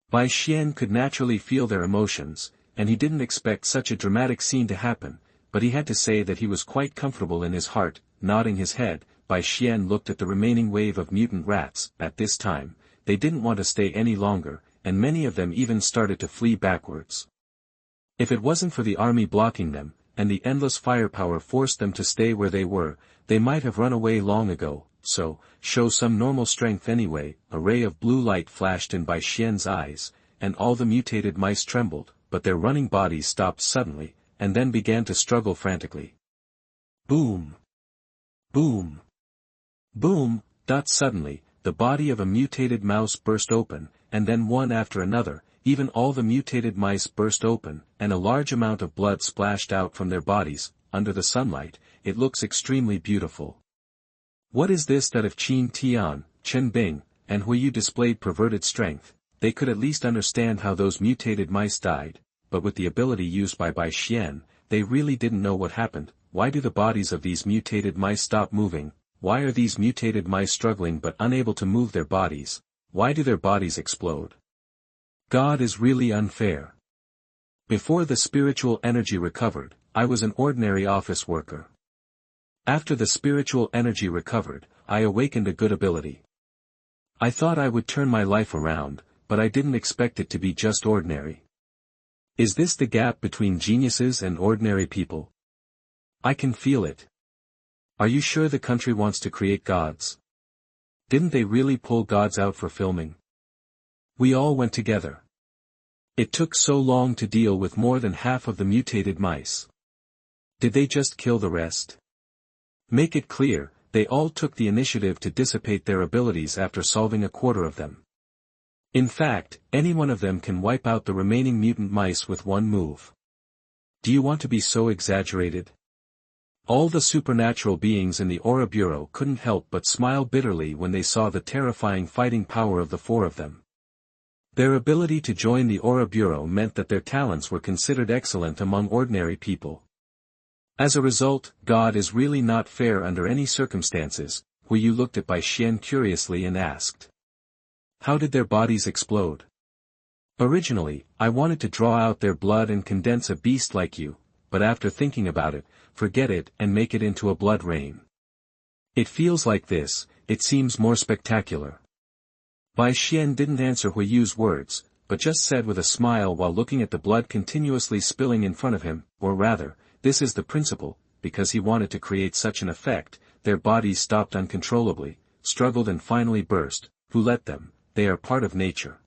Bai Xian could naturally feel their emotions, and he didn't expect such a dramatic scene to happen, but he had to say that he was quite comfortable in his heart. Nodding his head, Bai Xian looked at the remaining wave of mutant rats. At this time, they didn't want to stay any longer, and many of them even started to flee backwards. If it wasn't for the army blocking them, and the endless firepower forced them to stay where they were, they might have run away long ago. So, show some normal strength anyway. A ray of blue light flashed in Bai Xian's eyes, and all the mutated mice trembled, but their running bodies stopped suddenly, and then began to struggle frantically. Boom! Boom! Boom! Suddenly, the body of a mutated mouse burst open, and then one after another, even all the mutated mice burst open, and a large amount of blood splashed out from their bodies. Under the sunlight, it looks extremely beautiful. What is this? That if Qin Tian, Chen Bing, and Huiyu displayed perverted strength, they could at least understand how those mutated mice died, but with the ability used by Bai Xian, they really didn't know what happened. Why do the bodies of these mutated mice stop moving? Why are these mutated mice struggling but unable to move their bodies? Why do their bodies explode? God is really unfair. Before the spiritual energy recovered, I was an ordinary office worker. After the spiritual energy recovered, I awakened a good ability. I thought I would turn my life around, but I didn't expect it to be just ordinary. Is this the gap between geniuses and ordinary people? I can feel it. Are you sure the country wants to create gods? Didn't they really pull gods out for filming? We all went together. It took so long to deal with more than half of the mutated mice. Did they just kill the rest? Make it clear, they all took the initiative to dissipate their abilities after solving a quarter of them. In fact, any one of them can wipe out the remaining mutant mice with one move. Do you want to be so exaggerated? All the supernatural beings in the Aura Bureau couldn't help but smile bitterly when they saw the terrifying fighting power of the four of them. Their ability to join the Aura Bureau meant that their talents were considered excellent among ordinary people. As a result, God is really not fair under any circumstances. Huiyu looked at Bai Xian curiously and asked, "How did their bodies explode?" "Originally, I wanted to draw out their blood and condense a beast like you, but after thinking about it, forget it and make it into a blood rain. It feels like this, it seems more spectacular." Bai Xian didn't answer Huiyu's words, but just said with a smile while looking at the blood continuously spilling in front of him, or rather, this is the principle, because he wanted to create such an effect, their bodies stopped uncontrollably, struggled and finally burst. Who let them? They are part of nature.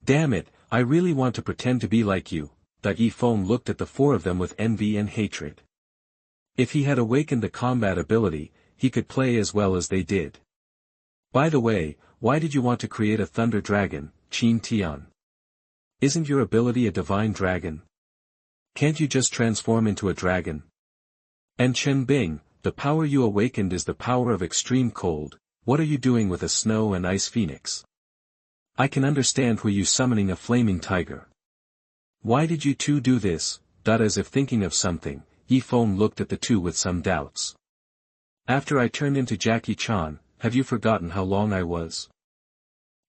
Damn it, I really want to pretend to be like you. Dai Yifeng looked at the four of them with envy and hatred. If he had awakened the combat ability, he could play as well as they did. By the way, Why did you want to create a thunder dragon, Qin Tian? Isn't your ability a divine dragon? Can't you just transform into a dragon? And Chen Bing, the power you awakened is the power of extreme cold. What are you doing with a snow and ice phoenix? I can understand were you summoning a flaming tiger. Why did you two do this? As if thinking of something, Yi Feng looked at the two with some doubts. After I turned into Jackie Chan, have you forgotten how long I was?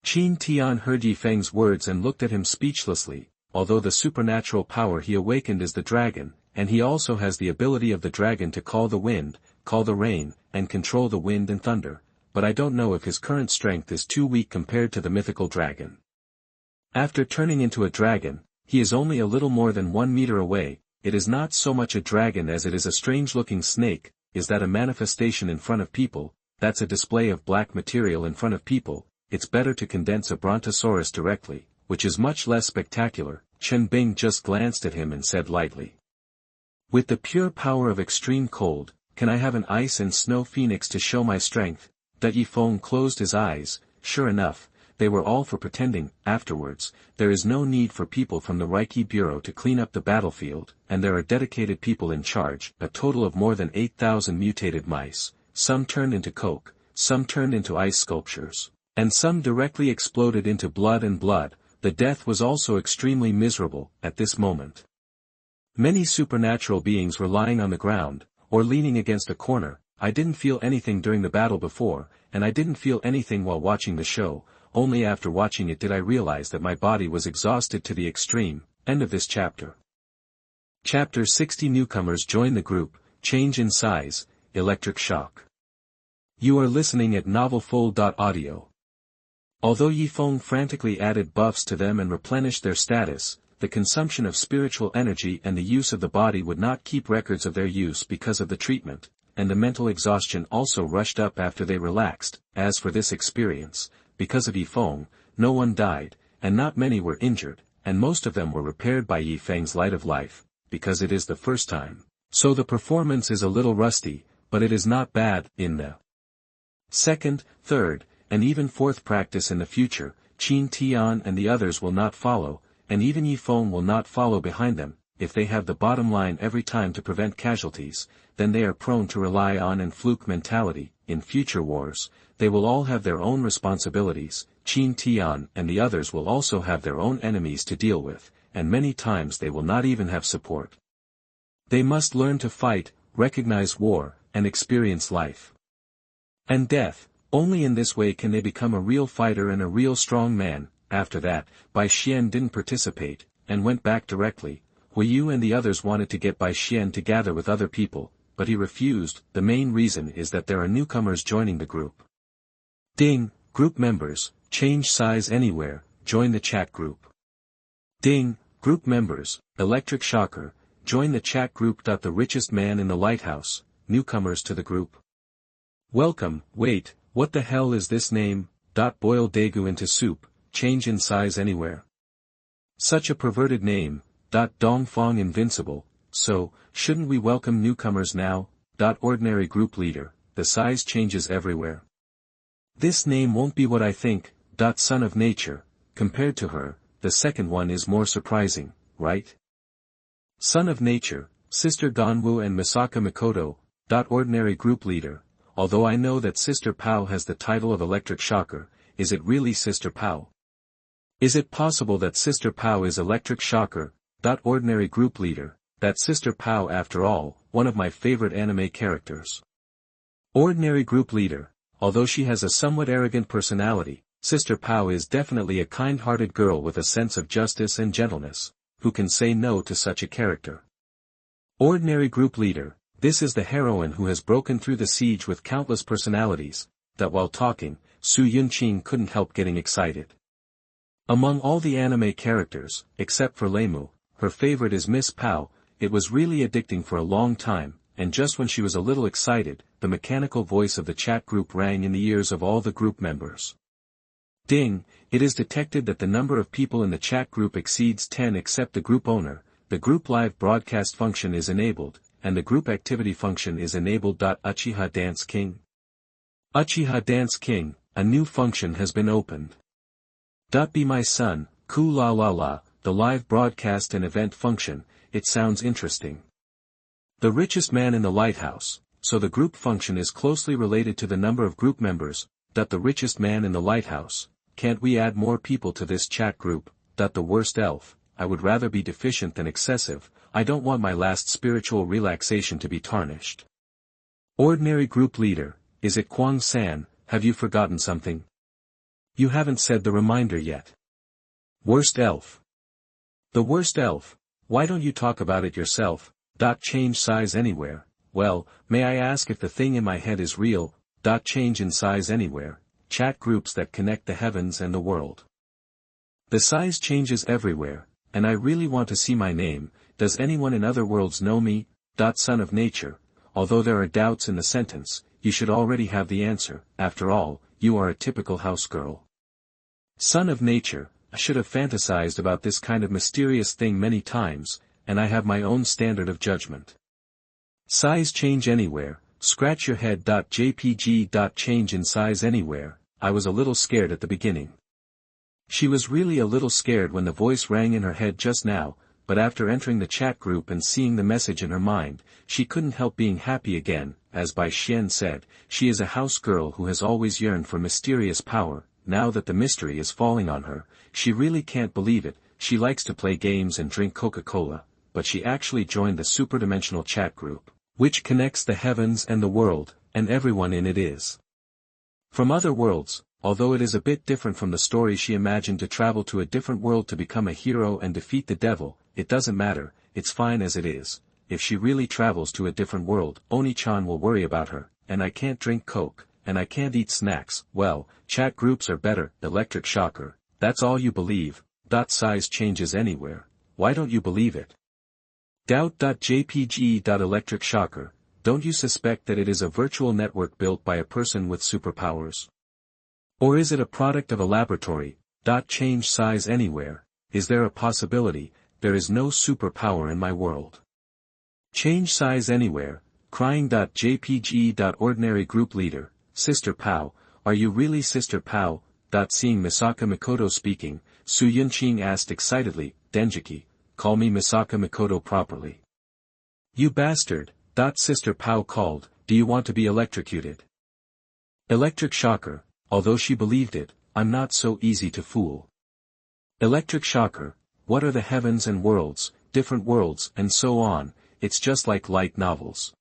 Qin Tian heard Yi Feng's words and looked at him speechlessly. Although the supernatural power he awakened is the dragon, and he also has the ability of the dragon to call the wind, call the rain, and control the wind and thunder, but I don't know if his current strength is too weak compared to the mythical dragon. After turning into a dragon, he is only a little more than 1 meter away. It is not so much a dragon as it is a strange-looking snake. Is that a manifestation in front of people? That's a display of black material in front of people. It's better to condense a brontosaurus directly, which is much less spectacular. Chen Bing just glanced at him and said lightly. With the pure power of extreme cold, can I have an ice and snow phoenix to show my strength? Yi Feng closed his eyes. Sure enough, they were all for pretending. Afterwards, there is no need for people from the Reiki Bureau to clean up the battlefield, and there are dedicated people in charge, a total of more than 8,000 mutated mice. Some turned into coke, some turned into ice sculptures, and some directly exploded into blood and blood. The death was also extremely miserable, at this moment. Many supernatural beings were lying on the ground, or leaning against a corner. I didn't feel anything during the battle before, and I didn't feel anything while watching the show. Only after watching it did I realize that my body was exhausted to the extreme. End of this chapter. Chapter 60 Newcomers join the group, change in size, electric shock. You are listening at novelfull.audio. Although Yi Feng frantically added buffs to them and replenished their status, the consumption of spiritual energy and the use of the body would not keep records of their use because of the treatment, and the mental exhaustion also rushed up after they relaxed. As for this experience, because of Yi Feng, no one died, and not many were injured, and most of them were repaired by Yi Feng's light of life, because it is the first time. So the performance is a little rusty, but it is not bad. In the second, third, and even fourth practice in the future, Qin Tian and the others will not follow, and even Yi Feng will not follow behind them. If they have the bottom line every time to prevent casualties, then they are prone to rely on and fluke mentality. In future wars, they will all have their own responsibilities. Qin Tian and the others will also have their own enemies to deal with, and many times they will not even have support. They must learn to fight, recognize war, and experience life and death. Only in this way can they become a real fighter and a real strong man. After that, Bai Xian didn't participate, and went back directly. Hui Yu and the others wanted to get Bai Xian to gather with other people, but he refused. The main reason is that there are newcomers joining the group. Ding, group members, change size anywhere, join the chat group. Ding, group members, electric shocker, join the chat group. The richest man in the lighthouse, newcomers to the group. Welcome. Wait, what the hell is this name? Boil Dagu into soup, change in size anywhere. Such a perverted name. Dongfang invincible. So, shouldn't we welcome newcomers now? Ordinary group leader, the size changes everywhere. This name won't be what I think. Son of nature, compared to her, the second one is more surprising, right? Son of nature, Sister Ganwu and Misaka Mikoto. Ordinary group leader. Although I know that Sister Pao has the title of electric shocker, is it really Sister Pao? Is it possible that Sister Pao is electric shocker? Ordinary group leader, that Sister Pao after all, one of my favorite anime characters. Ordinary group leader, although she has a somewhat arrogant personality, Sister Pao is definitely a kind-hearted girl with a sense of justice and gentleness, who can say no to such a character. Ordinary group leader, this is the heroine who has broken through the siege with countless personalities. While talking, Su Yunqing couldn't help getting excited. Among all the anime characters, except for Leimu, her favorite is Miss Pao. It was really addicting for a long time, and just when she was a little excited, the mechanical voice of the chat group rang in the ears of all the group members. Ding, it is detected that the number of people in the chat group exceeds 10 except the group owner. The group live broadcast function is enabled, and the group activity function is enabled. Uchiha Dance King. Uchiha Dance King, a new function has been opened. Be my son, ku la la la, the live broadcast and event function, it sounds interesting. The richest man in the lighthouse, so the group function is closely related to the number of group members, the richest man in the lighthouse, can't we add more people to this chat group, the worst elf, I would rather be deficient than excessive, I don't want my last spiritual relaxation to be tarnished. Ordinary group leader, is it Kwang-san, have you forgotten something? You haven't said the reminder yet. Worst elf. The worst elf, why don't you talk about it yourself? Change size anywhere, well, may I ask if the thing in my head is real? Change in size anywhere, chat groups that connect the heavens and the world. The size changes everywhere, and I really want to see my name, does anyone in other worlds know me? Son of nature, although there are doubts in the sentence, you should already have the answer, after all, you are a typical house girl. Son of nature, I should have fantasized about this kind of mysterious thing many times, and I have my own standard of judgment. Size change anywhere, scratch your head. Jpg. Change in size anywhere, I was a little scared at the beginning. She was really a little scared when the voice rang in her head just now, but after entering the chat group and seeing the message in her mind, she couldn't help being happy again, as Bai Xian said, she is a house girl who has always yearned for mysterious power, now that the mystery is falling on her, she really can't believe it, she likes to play games and drink Coca-Cola, but she actually joined the superdimensional chat group, which connects the heavens and the world, and everyone in it is from other worlds, although it is a bit different from the story she imagined to travel to a different world to become a hero and defeat the devil, it doesn't matter, it's fine as it is. If she really travels to a different world, Oni-chan will worry about her, and I can't drink Coke, and I can't eat snacks, well, chat groups are better, electric shocker, that's all you believe, size changes anywhere, why don't you believe it? Doubt. Jpg. Electric shocker, don't you suspect that it is a virtual network built by a person with superpowers? Or is it a product of a laboratory? Change size anywhere, is there a possibility, there is no superpower in my world. Change size anywhere, crying. Jpg. Ordinary group leader, Sister Pao, are you really Sister Pao? Seeing Misaka Mikoto speaking, Su Yunqing asked excitedly, Denjiki, call me Misaka Mikoto properly. You bastard, Sister Pao called, do you want to be electrocuted? Electric shocker, although she believed it, I'm not so easy to fool. Electric shocker, what are the heavens and worlds, different worlds and so on, it's just like light novels.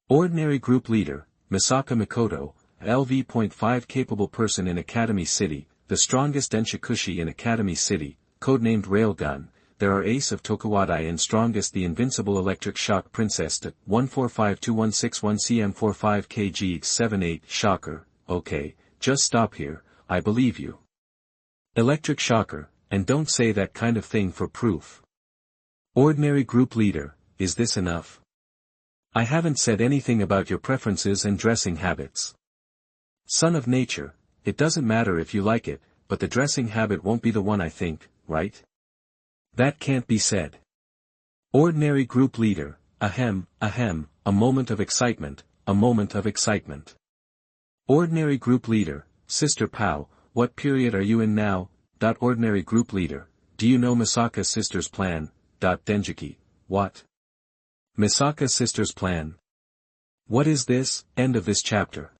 Ordinary group leader, Misaka Mikoto, LV.5 capable person in Academy City, the strongest Denshakushi in Academy City, codenamed Railgun, there are Ace of Tokuwadai and strongest the invincible electric shock princess at 1452161 cm 45 kg 78 shocker, okay, just stop here, I believe you. Electric shocker, and don't say that kind of thing for proof. Ordinary group leader, is this enough? I haven't said anything about your preferences and dressing habits. Son of nature, it doesn't matter if you like it, but the dressing habit won't be the one I think, right? That can't be said. Ordinary group leader, ahem, a moment of excitement, a moment of excitement. Ordinary group leader, Sister Pao, what period are you in now? Ordinary group leader, do you know Misaka's sister's plan? Denjiki, what? Misaka sister's plan? What is this? End of this chapter.